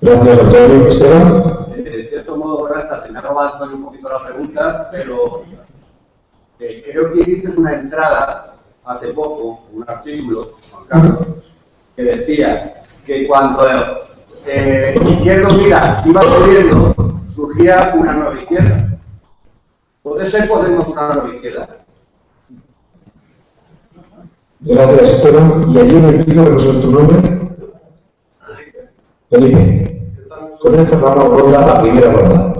Gracias, doctor Esteban. De cierto modo, Grata, me ha robado un poquito la pregunta, pero creo que hiciste una entrada hace poco, un artículo, Juan Carlos, que decía que cuando Izquierda Unida iba subiendo, surgía una nueva izquierda. ¿Puede ser Podemos una nueva izquierda? Gracias, Esteban. Y allí me pido que no sé tu nombre. Felipe. Con él cerramos ronda, la primera ronda.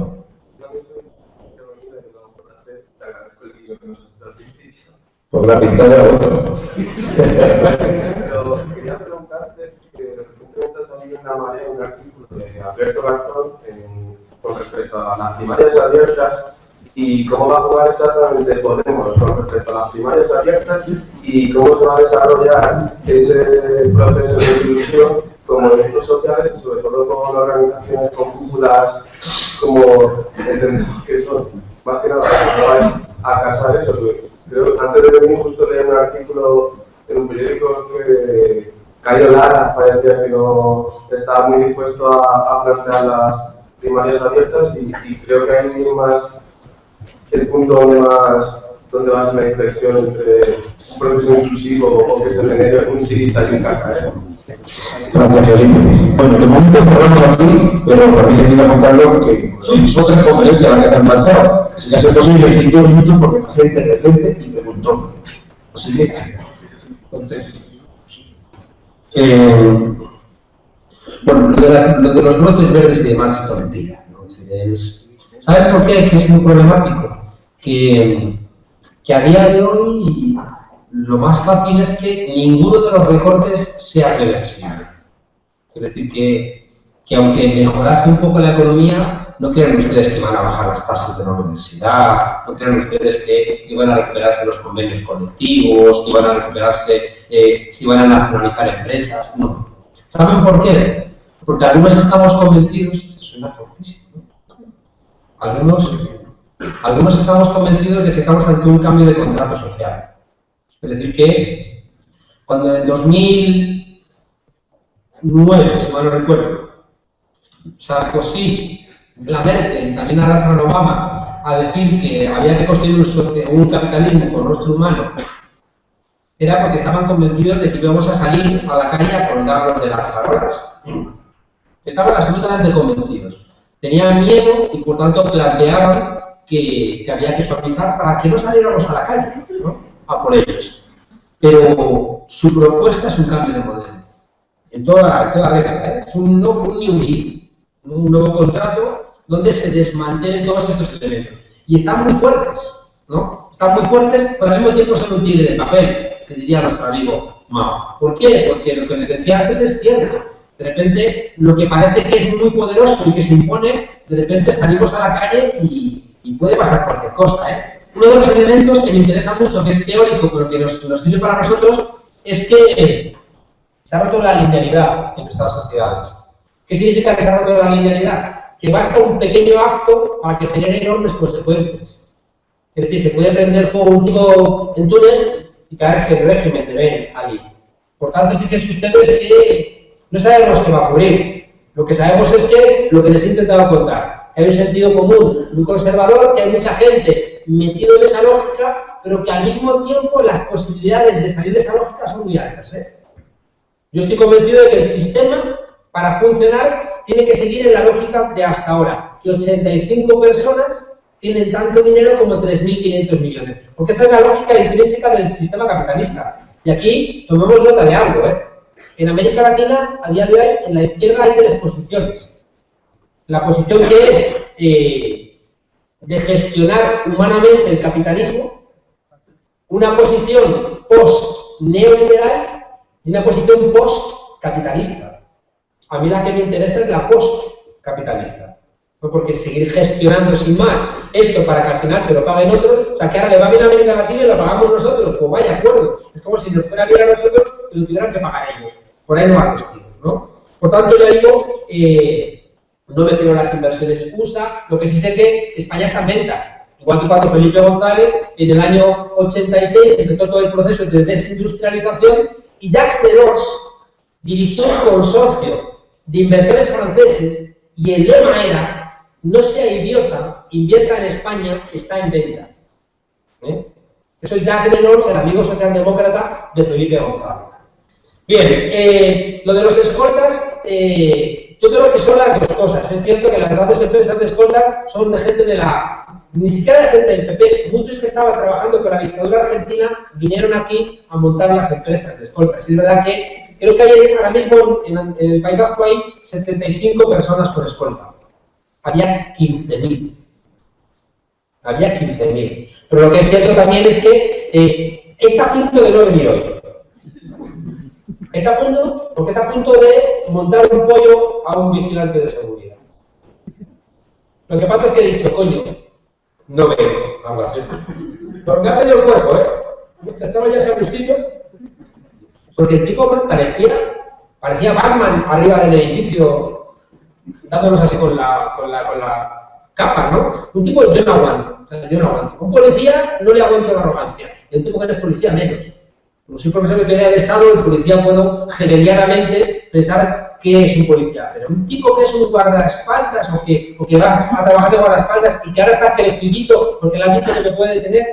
Por la pintada de la otra. Pero quería preguntarte que recientemente ha salido un artículo de Alberto Garzón con respecto a las primarias abiertas y cómo va a jugar exactamente Podemos con respecto a las primarias abiertas y cómo se va a desarrollar ese proceso de inclusión con movimientos sociales y sobre todo con organizaciones, con cúpulas, como entendemos que son más que nada que no vais a casar eso. Creo, antes de venir justo leí un artículo en un periódico que Cayo Lara parecía que no estaba muy dispuesto a plantear las primarias abiertas y creo que hay más el punto donde va a ser la inflexión entre un proceso inclusivo o que se genere un Sirisa y un caca. Gracias, Felipe. Bueno, de momento cerramos aquí, pero también le pido a Juan Carlos que es otra conferencia la que te han planteado. Si ya es posible 5 minutos porque la gente de frente y preguntó. Así que, contesto. Bueno, lo de los brotes verdes y demás es mentira, ¿no? ¿Saben por qué? Que es muy problemático. Que a día de hoy lo más fácil es que ninguno de los recortes sea reversible. Es decir, que aunque mejorase un poco la economía, no crean ustedes que van a bajar las tasas de la universidad, no crean ustedes que iban a recuperarse los convenios colectivos, que iban a recuperarse, si van a nacionalizar empresas, no. ¿Saben por qué? Porque algunos estamos convencidos, esto suena fortísimo, ¿no? Algunos estamos convencidos de que estamos ante un cambio de contrato social. Es decir, que cuando en 2009, si mal no recuerdo, Sarkozy, la Merkel y también arrastran a Obama a decir que había que construir un capitalismo con rostro humano, era porque estaban convencidos de que íbamos a salir a la calle a colgarnos de las barreras. Estaban absolutamente convencidos. Tenían miedo y por tanto planteaban que había que suavizar para que no saliéramos a la calle, ¿no? A por ellos. Pero su propuesta es un cambio de modelo. En toda la regla, ¿eh? Es un nuevo New Deal, un nuevo contrato donde se desmantelen todos estos elementos. Y están muy fuertes, ¿no? Están muy fuertes, pero al mismo tiempo son un tigre de papel, que diría nuestro amigo Mao. ¿Por qué? Porque lo que les decía antes es cierto. De repente, lo que parece que es muy poderoso y que se impone, de repente salimos a la calle y puede pasar cualquier cosa, ¿eh? Uno de los elementos que me interesa mucho, que es teórico, pero que nos sirve para nosotros, es que se ha roto la linealidad en nuestras sociedades. ¿Qué significa que se ha roto la linealidad? Que basta un pequeño acto para que genere enormes consecuencias. Es decir, se puede prender fuego un tipo en Túnez y caerse el régimen de Ben Ali. Por tanto, fíjense ustedes que no sabemos qué va a ocurrir. Lo que sabemos es que lo que les he intentado contar, hay un sentido común muy conservador, que hay mucha gente metido en esa lógica, pero que al mismo tiempo las posibilidades de salir de esa lógica son muy altas. Yo estoy convencido de que el sistema, para funcionar, tiene que seguir en la lógica de hasta ahora, que 85 personas tienen tanto dinero como 3.500 millones, porque esa es la lógica intrínseca del sistema capitalista. Y aquí tomemos nota de algo, En América Latina, a día de hoy, en la izquierda hay 3 posiciones. La posición que es de gestionar humanamente el capitalismo, una posición post-neoliberal y una posición post-capitalista. A mí la que me interesa es la post-capitalista, ¿no? Porque seguir gestionando sin más esto para que al final te lo paguen otros, o sea, que ahora le va bien a América Latina y lo pagamos nosotros, pues vaya acuerdo. Es como si nos fuera bien a nosotros y lo tuvieran que pagar ellos. Por ahí no van los tiros, ¿no? Por tanto, ya digo, no me creo en las inversiones USA, lo que sí sé que España está en venta. Igual que cuando Felipe González, en el año 86, empezó todo el proceso de desindustrialización y Jacques Delors dirigió un consorcio de inversores franceses y el lema era: no sea idiota, invierta en España, está en venta. Eso es Jacques Delors, el amigo socialdemócrata de Felipe González. Bien, lo de los escoltas, yo creo que son las dos cosas. Es cierto que las grandes empresas de escoltas son de gente de ni siquiera de gente del PP. Muchos que estaban trabajando con la dictadura argentina vinieron aquí a montar las empresas de escoltas. Es verdad que creo que hay ahora mismo en el País Vasco hay 75 personas por escolta. Había 15.000. Había 15.000. Pero lo que es cierto también es que está a punto de no venir hoy. Está a punto, porque está a punto de montar un pollo a un vigilante de seguridad. Lo que pasa es que he dicho, coño, no veo, algo así. Pero me ha pedido el cuerpo, Estaba ya ese agustillo, porque el tipo parecía Batman arriba del edificio, dándonos así con la capa, ¿no? Un tipo, yo no aguanto, o sea, yo no aguanto. Un policía no le aguanto la arrogancia, y un tipo que no es policía menos. Como soy profesor de teoría del Estado, el policía puedo hegelianamente pensar que es un policía, pero un tipo que es un guardaespaldas o que va a trabajar de guardaespaldas y que ahora está crecidito porque la gente no le puede detener,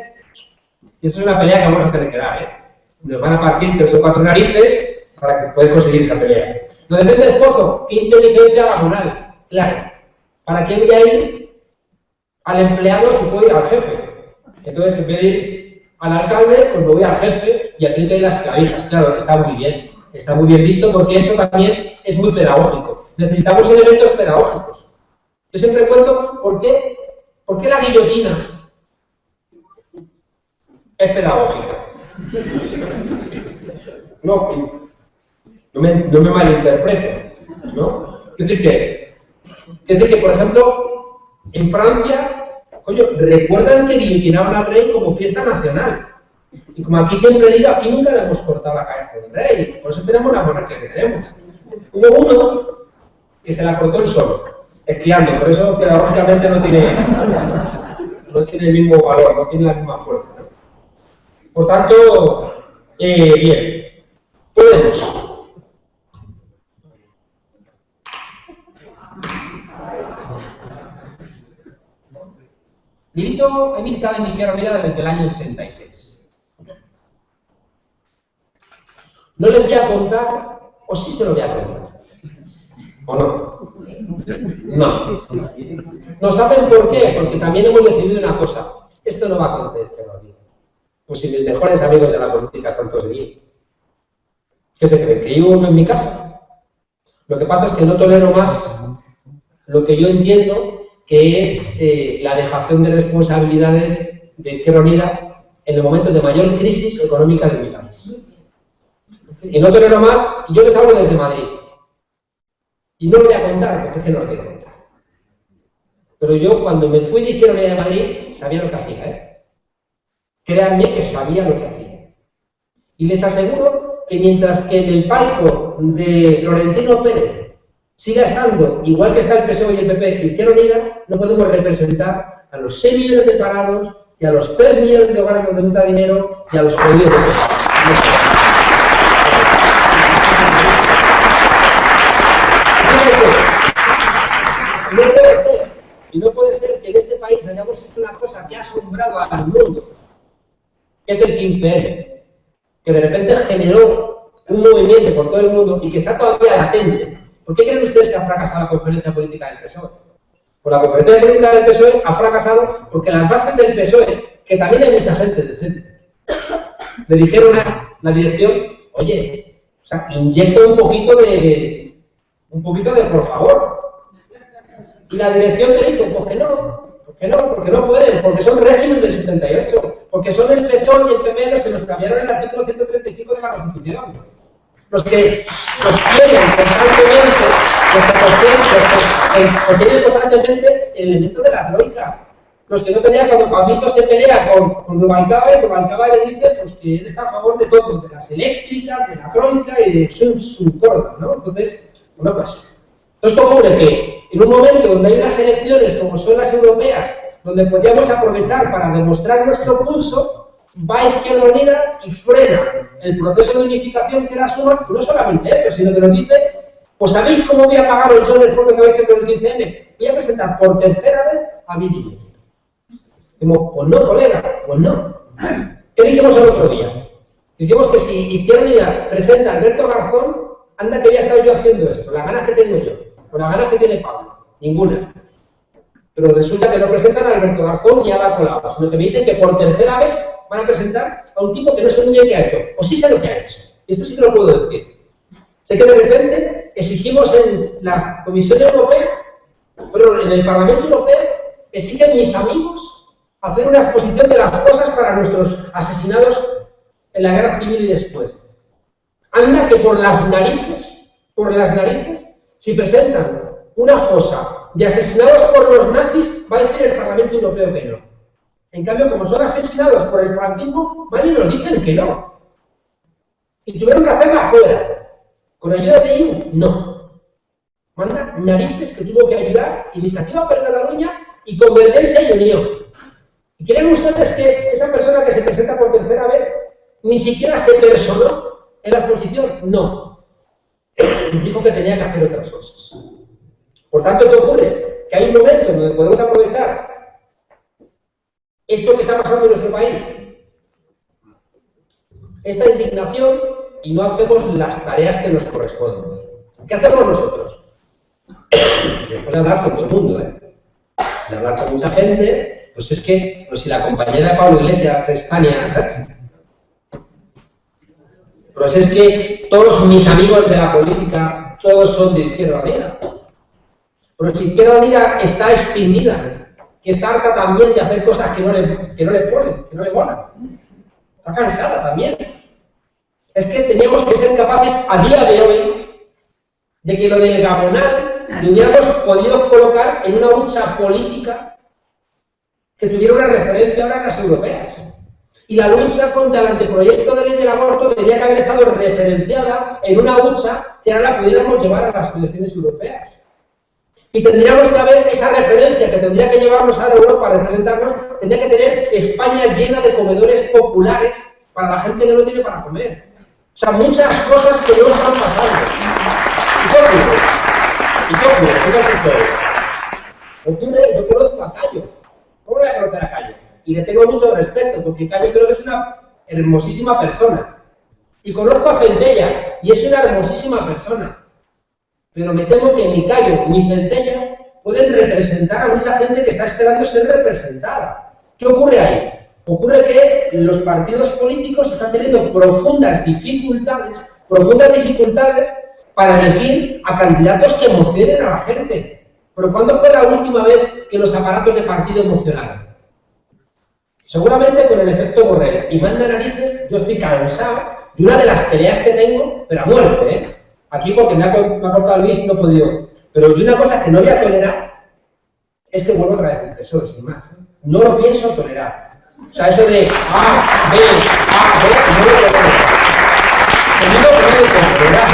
y eso es una pelea que vamos a tener que dar, Nos van a partir 3 o 4 narices para que poder conseguir esa pelea. Lo de Méndez Pozo, ¿qué inteligencia vagonal? Claro, ¿para qué voy a ir al empleado si puedo ir al jefe? Entonces, en vez de ir al alcalde, pues me voy al jefe y aquí hay las clavijas. Claro, está muy bien visto porque eso también es muy pedagógico. Necesitamos elementos pedagógicos. Yo siempre cuento por qué la guillotina es pedagógica. No me malinterpreten, ¿no? Es decir que, por ejemplo, en Francia, coño, recuerdan que guillotinaban al rey como fiesta nacional. Y como aquí siempre digo, aquí nunca le hemos cortado la cabeza al rey, por eso tenemos la monarquía que tenemos. Hubo uno que se la cortó él solo, esquiando, por eso pedagógicamente no tiene el mismo valor, no tiene la misma fuerza, ¿no? Por tanto, bien, Podemos. He militado en Izquierda Unida desde el año 86. No les voy a contar, o sí se lo voy a contar, ¿o no? No. ¿No saben por qué? Porque también hemos decidido una cosa. Esto no va a acontecer Izquierda Unida. Pues si mis mejores amigos de la política están todos allí. ¿Qué se creen? ¿Que vivo en mi casa? Lo que pasa es que no tolero más lo que yo entiendo que es la dejación de responsabilidades de Izquierda Unida en el momento de mayor crisis económica de mi país. Y no tolero más, y yo les hablo desde Madrid. Y no lo voy a contar, porque es que no lo quiero contar. Pero yo, cuando me fui de Izquierda Unida de Madrid, sabía lo que hacía, Créanme que sabía lo que hacía. Y les aseguro que mientras que en el palco de Florentino Pérez siga estando, igual que está el PSOE y el PP, Izquierda Unida, no podemos representar a los 6 millones de parados, y a los 3 millones de hogares donde no da dinero, y a los jodidos de no puede ser. Y no puede ser que en este país hayamos hecho una cosa que ha asombrado al mundo, que es el 15M, que de repente generó un movimiento por todo el mundo y que está todavía latente. ¿Por qué creen ustedes que ha fracasado la conferencia política del PSOE? Pues la conferencia política del PSOE ha fracasado porque las bases del PSOE, que también hay mucha gente decente, le dijeron a la dirección, oye, o sea, inyecta un poquito de por favor. Y la dirección te dijo, pues que no, porque no pueden, porque son régimen del 78, porque son el PSOE y el PP los que nos cambiaron el artículo 135 de la Constitución. Los que sostienen constantemente el elemento de la troika. Los que no tenían cuando Pablito se pelea con Rubalcaba, y Rubalcaba le dice pues, que él está a favor de todo, de las eléctricas, de la troika y de su corda, ¿no? Entonces, bueno, pues, esto ocurre que en un momento donde hay unas elecciones como son las europeas, donde podríamos aprovechar para demostrar nuestro pulso, va Izquierda Unida y frena el proceso de unificación que era Suma, no solamente eso, sino que nos dice, pues ¿sabéis cómo voy a pagar yo el esfuerzo que habéis hecho en el 15M? Voy a presentar por tercera vez a Billy. Dijimos, pues no, colega, pues no. ¿Qué dijimos el otro día? Dijimos que si Izquierda Unida presenta a Alberto Garzón, anda que había estado yo haciendo esto, las ganas que tengo yo, o las ganas que tiene Pablo, ninguna. Pero resulta que no presentan a Alberto Garzón ni a Ada Colau, sino que me dicen que por tercera vez van a presentar a un tipo que no sé muy bien qué ha hecho, o sí sé lo que ha hecho. Y esto sí que lo puedo decir. Sé que de repente exigimos en la Comisión Europea, pero en el Parlamento Europeo, exigen mis amigos hacer una exposición de las cosas para nuestros asesinados en la guerra civil y después. Anda que por las narices, si presentan una fosa de asesinados por los nazis, va a decir el Parlamento Europeo que no. En cambio, como son asesinados por el franquismo, van y nos dicen que no. Y tuvieron que hacerla fuera. ¿Con ayuda de EU? No. Manda narices que tuvo que ayudar Iniciativa per Catalunya y Convergencia y Unión. ¿Y creen ustedes que esa persona que se presenta por tercera vez ni siquiera se personó en la exposición? No. Dijo que tenía que hacer otras cosas. Por tanto, ¿qué ocurre? Que hay un momento donde podemos aprovechar esto que está pasando en nuestro país, esta indignación, y no hacemos las tareas que nos corresponden. ¿Qué hacemos nosotros? Después de hablar con todo el mundo, de hablar con mucha gente, pues es que, pues si la compañera de Pablo Iglesias de España, ¿sabes? Pues es que todos mis amigos de la política, todos son de Izquierda Unida. Pero si Izquierda Unida está extinguida, que está harta también de hacer cosas que no le molan. Está cansada también. Es que teníamos que ser capaces, a día de hoy, de que lo del Gabonal lo hubiéramos podido colocar en una lucha política que tuviera una referencia ahora en las europeas. Y la lucha contra el anteproyecto de ley del aborto tendría que haber estado referenciada en una lucha que ahora la pudiéramos llevar a las elecciones europeas. Y tendríamos que haber esa referencia que tendría que llevarnos a Europa a representarnos, tendría que tener España llena de comedores populares para la gente que no tiene para comer. O sea, muchas cosas que no están pasando. ¿Y qué ocurre? ¿Qué ocurre? Yo conozco a Cayo. ¿Cómo voy a conocer a Cayo? Y le tengo mucho respeto, porque Cayo creo que es una hermosísima persona. Y conozco a Centella, y es una hermosísima persona. Pero me temo que ni Cayo ni Centella pueden representar a mucha gente que está esperando ser representada. ¿Qué ocurre ahí? Ocurre que los partidos políticos están teniendo profundas dificultades para elegir a candidatos que emocionen a la gente. Pero ¿cuándo fue la última vez que los aparatos de partido emocionaron? Seguramente con el efecto Borrell. Y manda narices, yo estoy cansado de una de las peleas que tengo, pero a muerte, Aquí porque me ha cortado Luis y no he podido. Pero yo una cosa que no voy a tolerar es que vuelva otra vez el PSOE, sin más. No lo pienso tolerar. O sea, eso de A, B, no lo tolerar. El único que no lo tolerar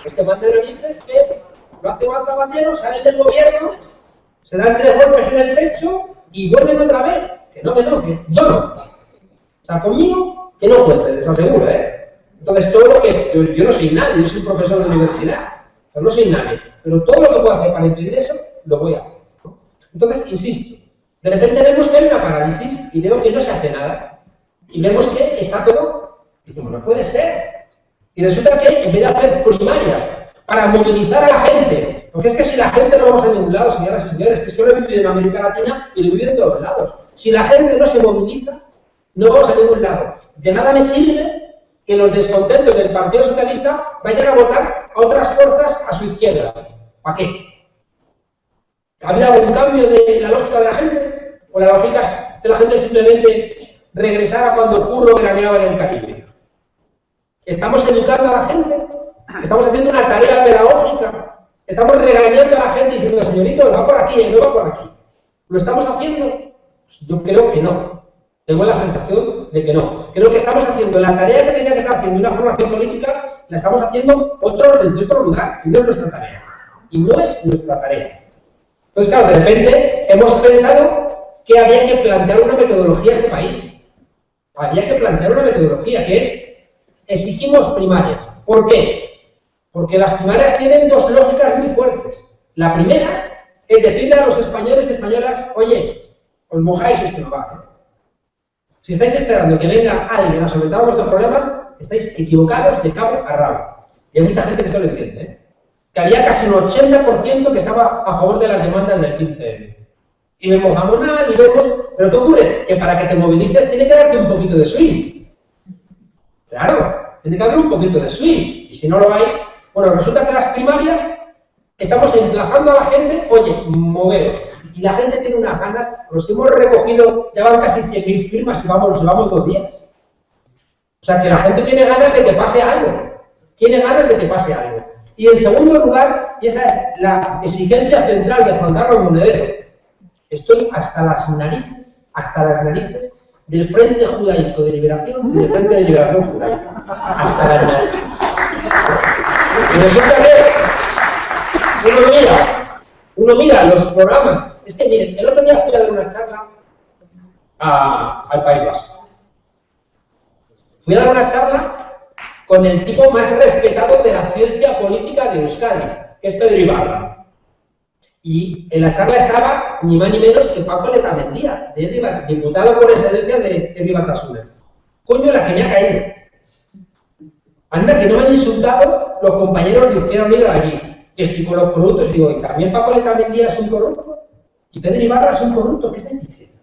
es que manda narices que lo hace Juan Zapatero, salen del gobierno, se dan 3 golpes en el pecho y vuelven otra vez. Que yo no. O sea, conmigo, que no cuenten, les aseguro, Entonces, todo lo que... Yo no soy nadie, yo soy profesor de universidad. O sea, no soy nadie. Pero todo lo que puedo hacer para impedir eso, lo voy a hacer. Entonces, insisto, de repente vemos que hay una parálisis y veo que no se hace nada. Y vemos que está todo, y decimos, no puede ser. Y resulta que en vez de hacer primarias para movilizar a la gente, porque es que si la gente no vamos a ningún lado, señoras y señores, que es que lo he vivido en América Latina y lo he vivido en todos lados. Si la gente no se moviliza, no vamos a ningún lado. De nada me sirve que los descontentos del Partido Socialista vayan a votar a otras fuerzas a su izquierda. ¿Para qué? ¿Ha habido algún cambio de la lógica de la gente? ¿O la lógica de la gente simplemente regresara cuando Curro veraneaba en el Caribe? ¿Estamos educando a la gente? ¿Estamos haciendo una tarea pedagógica? ¿Estamos regañando a la gente diciendo, señorito, va por aquí, no va por aquí? ¿Lo estamos haciendo? Pues yo creo que no. Tengo la sensación de que no. Creo que estamos haciendo la tarea que tenía que estar haciendo una formación política, la estamos haciendo otros en otro lugar, y no es nuestra tarea. Y no es nuestra tarea. Entonces, claro, de repente hemos pensado que había que plantear una metodología a este país. Había que plantear una metodología que es, exigimos primarias. ¿Por qué? Porque las primarias tienen dos lógicas muy fuertes. La primera es decirle a los españoles y españolas, oye, os mojáis y esto no va, ¿eh? Si estáis esperando que venga alguien a solventar vuestros problemas, estáis equivocados de cabo a rabo. Y hay mucha gente que se lo entiende, ¿eh? Que había casi un 80% que estaba a favor de las demandas del 15M. Y no mojamos nada, ni vemos... Pero ¿qué ocurre? Que para que te movilices tiene que darte un poquito de swing. Claro, tiene que haber un poquito de swing. Y si no lo hay... Bueno, resulta que las primarias estamos emplazando a la gente, oye, moveros. Y la gente tiene unas ganas, los hemos recogido, ya van casi 100.000 firmas y llevamos 2 días. O sea, que la gente tiene ganas de que pase algo. Tiene ganas de que pase algo. Y en segundo lugar, y esa es la exigencia central de Juan Carlos Monedero, estoy hasta las narices del Frente Judaico de Liberación y del Frente de Liberación Judaica. Hasta las narices. Y resulta que uno mira los programas. Es que miren, el otro día fui a dar una charla al País Vasco. Fui a dar una charla con el tipo más respetado de la ciencia política de Euskadi, que es Pedro Ibarra. Y en la charla estaba ni más ni menos que Paco Letamendia, diputado por excelencia de Herri Batasuna. Coño, la que me ha caído. Anda, que no me han insultado los compañeros de Izquierda Unida de allí, que estoy con los corruptos, y digo, ¿y también Paco Letamendia es un corrupto? ¿Y Pedro Ibarra es un corrupto? ¿Qué estáis diciendo?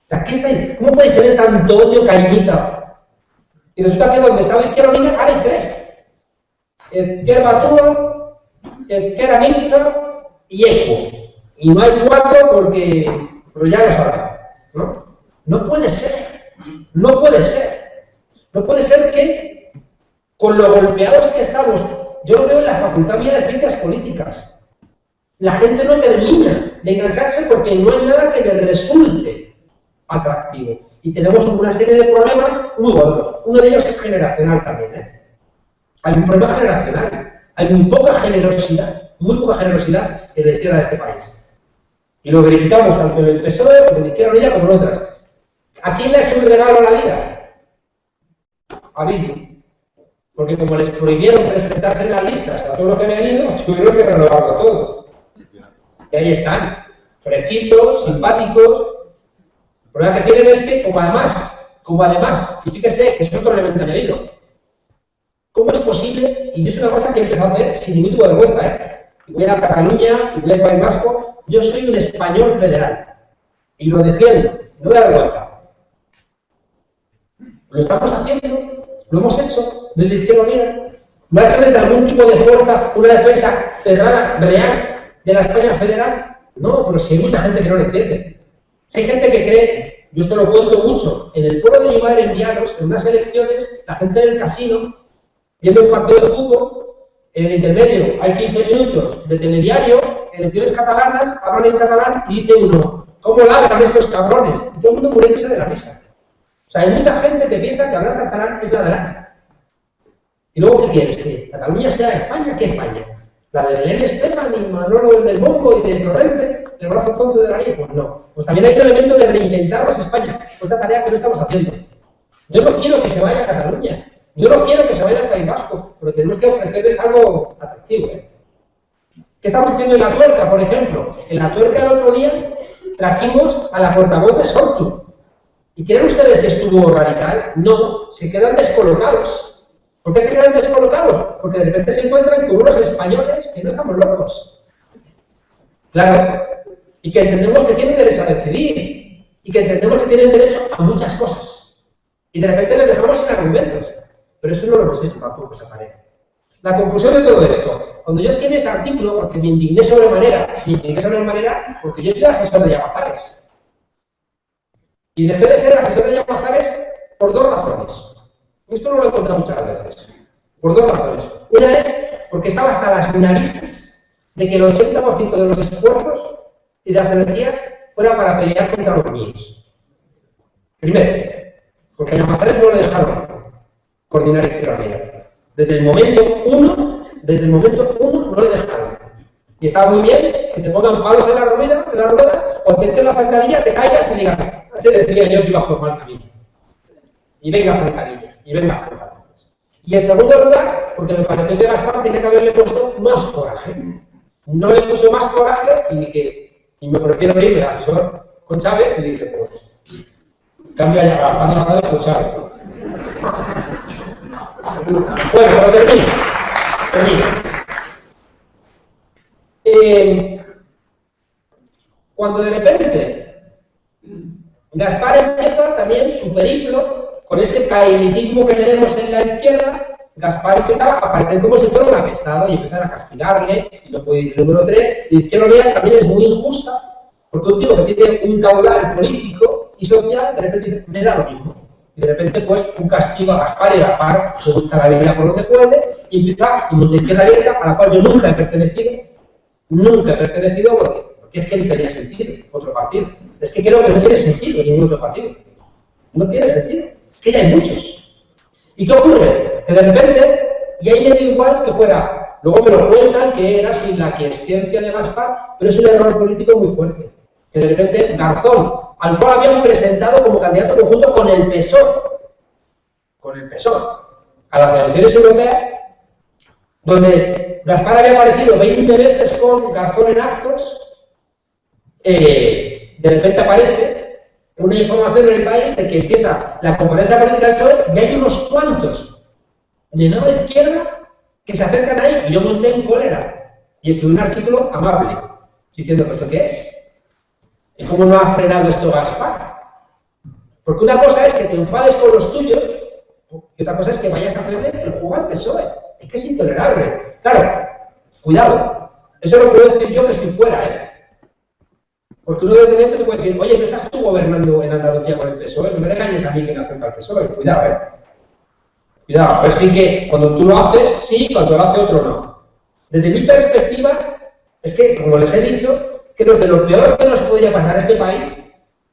O sea, ¿cómo podéis tener tanto odio, caimita? Y resulta que donde estaba Izquierda Unida, ahora hay 3. Ezker Batua, Ezker Anitza y ECO. Y no hay 4 porque... Pero ya lo sabrán, ¿no? No puede ser. No puede ser. No puede ser que, con lo golpeados que estamos, yo lo veo en la Facultad Mía de Ciencias Políticas. La gente no termina de engancharse porque no hay nada que les resulte atractivo. Y tenemos una serie de problemas muy gordos. Uno de ellos es generacional también, ¿eh? Hay un problema generacional. Hay muy poca generosidad en la izquierda de este país. Y lo verificamos tanto en el PSOE, como en la Izquierda Unida, como en otras. ¿A quién le ha hecho un regalo a la vida? A Bildu. Porque como les prohibieron presentarse en las listas a todo lo que habían ido, tuvieron que renovarlo todo. Y ahí están, fresquitos, simpáticos. El problema que tienen es que, como además, y fíjese que es otro elemento añadido, ¿cómo es posible? Y yo es una cosa que he empezado a hacer sin ningún tipo de vergüenza, ¿eh? Y voy a Cataluña, y voy al País Vasco, yo soy un español federal. Y lo defiendo, no me da vergüenza. Lo estamos haciendo, lo hemos hecho desde Izquierda Unida. ¿Lo ha hecho desde algún tipo de fuerza una defensa cerrada, real, de la España federal? No, pero si hay mucha gente que no lo entiende. Si hay gente que cree, yo esto lo cuento mucho, en el pueblo de mi madre en Vianos, en unas elecciones, la gente en el casino, viendo un partido de fútbol, en el intermedio hay 15 minutos de telediario, elecciones catalanas, hablan en catalán y dice uno, ¿cómo ladran estos cabrones? Y todo el mundo muriéndose de la risa. O sea, hay mucha gente que piensa que hablar catalán es ladrar. Y luego, ¿qué quieres? ¿Que Cataluña sea España? ¿Qué España? ¿La de Belén Esteban y Manolo del Bombo y de Torrente? ¿El brazo tonto de la ley? Pues no. Pues también hay un elemento de reinventarnos España. Otra tarea que no estamos haciendo. Yo no quiero que se vaya a Cataluña. Yo no quiero que se vaya al País Vasco. Pero tenemos que ofrecerles algo atractivo, ¿eh? ¿Qué estamos haciendo en La Tuerca, por ejemplo? En La Tuerca el otro día trajimos a la portavoz de Sortu. ¿Y creen ustedes que estuvo radical? No, se quedan descolocados. ¿Por qué se quedan descolocados? Porque de repente se encuentran con unos españoles que no estamos locos. Claro, y que entendemos que tienen derecho a decidir, y que entendemos que tienen derecho a muchas cosas. Y de repente les dejamos sin argumentos. Pero eso no lo hemos hecho tampoco, esa tarea. La conclusión de todo esto, cuando yo escribí ese artículo, porque me indigné sobremanera porque yo soy asesor de Llamazares. Y dejé de ser asesor de Llamazares por dos razones. Esto no lo he contado muchas veces. Por dos razones. Una es porque estaba hasta las narices de que el 80% de los esfuerzos y de las energías fuera para pelear contra los míos. Primero, porque a Llamazares no le dejaron coordinar Izquierda Unida. Desde el momento uno no le dejaron. Y estaba muy bien que te pongan palos en la rueda, o te echen la zancadilla, te caigas y digan, te decía yo que ibas por mal camino. Y venga zancadillas, y venga zancadillas. Y en segundo lugar, porque me pareció que Gaspar tenía que haberle puesto más coraje. No le puso más coraje y me ofrecieron irme al asesor con Chávez y dije, pues, cambia ya Gaspar de la radio con Chávez. Bueno, pero termino. Cuando de repente Gaspar empieza también su periplo con ese cainitismo que tenemos en la izquierda, Gaspar empieza a aparecer como si fuera un apestado y empiezan a castigarle, y no puede ir número 3, y Izquierda Unida también es muy injusta, porque un tipo que tiene un caudal político y social, de repente me da lo mismo. Y de repente, pues, un castigo a Gaspar y Gaspar se busca la vida por lo que puede y empieza en una izquierda abierta a la cual yo nunca he pertenecido porque es que no tenía sentido otro partido. Es que creo que no tiene sentido ningún otro partido. No tiene sentido. Es que ya hay muchos. ¿Y qué ocurre? Que de repente, y ahí me da igual que fuera, luego me lo cuentan que era sin la quiescencia de Gaspar, pero es un error político muy fuerte. Que de repente Garzón, al cual habían presentado como candidato conjunto con el PSOE, a las elecciones europeas, donde Gaspar había aparecido 20 veces con Garzón en actos, de repente aparece una información en el país de que empieza la componente política del PSOE y hay unos cuantos de nueva izquierda que se acercan ahí, y yo monté en cólera y escribí un artículo amable diciendo que esto qué es. ¿Y cómo no ha frenado esto Gaspar? Porque una cosa es que te enfades con los tuyos y otra cosa es que vayas a hacerle el juego al PSOE. Es que es intolerable. Claro, cuidado. Eso lo puedo decir yo que estoy fuera, Porque uno desde dentro te puede decir, oye, ¿no estás tú gobernando en Andalucía con el PSOE? No me regañes a mí que me acerca al PSOE. Cuidado, Cuidado. A ver si que cuando tú lo haces, sí, cuando lo hace otro, no. Desde mi perspectiva, es que, como les he dicho, creo que lo peor que nos podría pasar a este país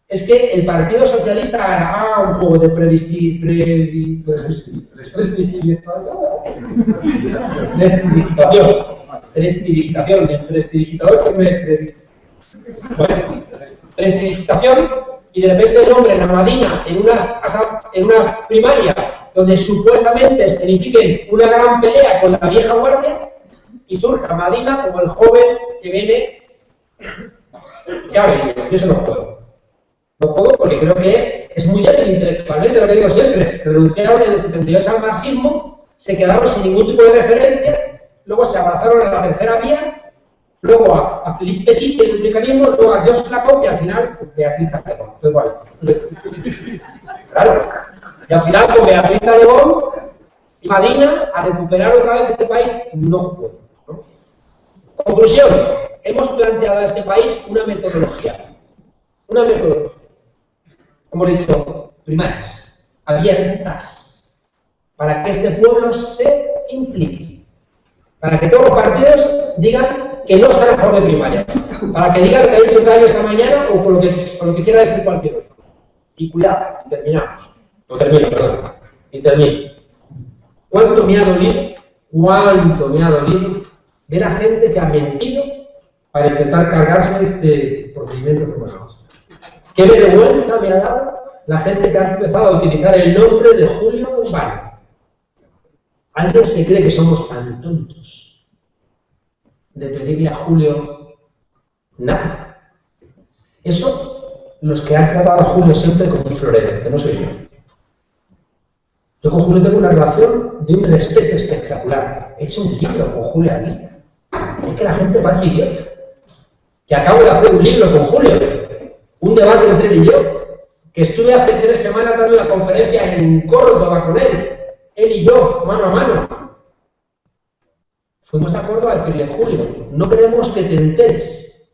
es que el Partido Socialista hará un juego de prestidigitación, y de repente nombren a Madina en unas primarias donde supuestamente escenifiquen una gran pelea con la vieja guardia y surja Madina como el joven que viene. Claro, yo eso no juego. No juego porque creo que es muy débil intelectualmente, lo que digo siempre. Renunciaron en el 78 al marxismo, se quedaron sin ningún tipo de referencia, luego se abrazaron a la tercera vía, luego a Philippe Petit, el republicanismo, luego a Georges Lakoff y al final Beatriz Talegón. Claro. Y al final con Beatriz Talegón y Madina a recuperar otra vez este país, no juego. ¿No? Conclusión. Hemos planteado a este país una metodología. Hemos dicho, primarias, abiertas, para que este pueblo se implique. Para que todos los partidos digan que no están a favor de primaria. Para que digan lo que ha dicho Cayo esta mañana o con lo que quiera decir cualquier otro. Y cuidado, y terminamos. Y termino. ¿Cuánto me ha dolido ver a gente que ha mentido para intentar cargarse este procedimiento que pasamos? Qué vergüenza me ha dado la gente que ha empezado a utilizar el nombre de Julio en vano. ¿Alguien se cree que somos tan tontos de pedirle a Julio nada. Eso, los que han tratado a Julio siempre como un florero, que no soy yo. Yo con Julio tengo una relación de un respeto espectacular. He hecho un libro con Julio Ardila. Es que la gente parece idiota. Que acabo de hacer un libro con Julio, un debate entre él y yo, que estuve hace 3 semanas dando una conferencia en Córdoba con él y yo, mano a mano. Fuimos a Córdoba a decirle, Julio, no queremos que te enteres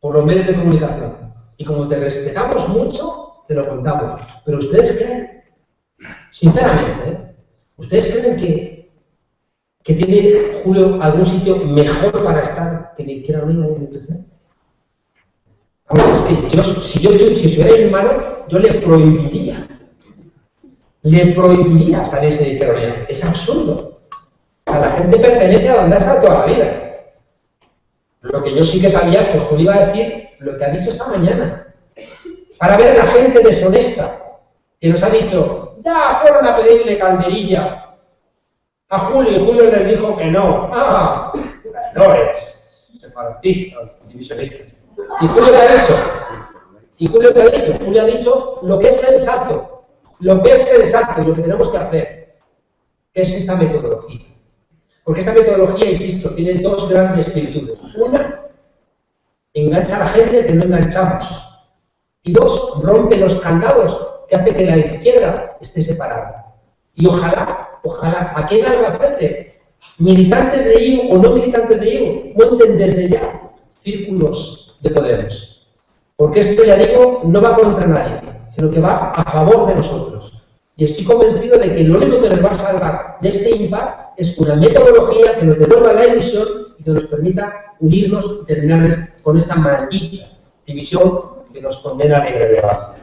por los medios de comunicación. Y como te respetamos mucho, te lo contamos. Pero ustedes creen, sinceramente, ¿ustedes creen que tiene Julio algún sitio mejor para estar que la Izquierda Unida y el PCE? Es que si estuviera en mi mano, yo le prohibiría salirse de Izquierda Unida. Es absurdo. O sea, la gente pertenece a donde ha estado toda la vida. Lo que yo sí que sabía es que Julio iba a decir lo que ha dicho esta mañana. Para ver a la gente deshonesta que nos ha dicho, ya fueron a pedirle calderilla a Julio y Julio les dijo que no. ¡Ah! No eres separatista, divisionista. ¿Y Julio qué ha dicho? Julio ha dicho lo que es sensato. Lo que es sensato y lo que tenemos que hacer es esta metodología. Porque esta metodología, insisto, tiene 2 grandes virtudes. Una, engancha a la gente que no enganchamos. Y 2, rompe los candados que hace que la izquierda esté separada. Y ojalá, a quien Albacete, militantes de IU o no militantes de IU, monten desde ya círculos de Podemos. Porque esto, ya digo, no va contra nadie, sino que va a favor de nosotros. Y estoy convencido de que lo único que nos va a salvar de este impasse es una metodología que nos devuelva la ilusión y que nos permita unirnos y terminar con esta maldita división que nos condena a la irrelevancia.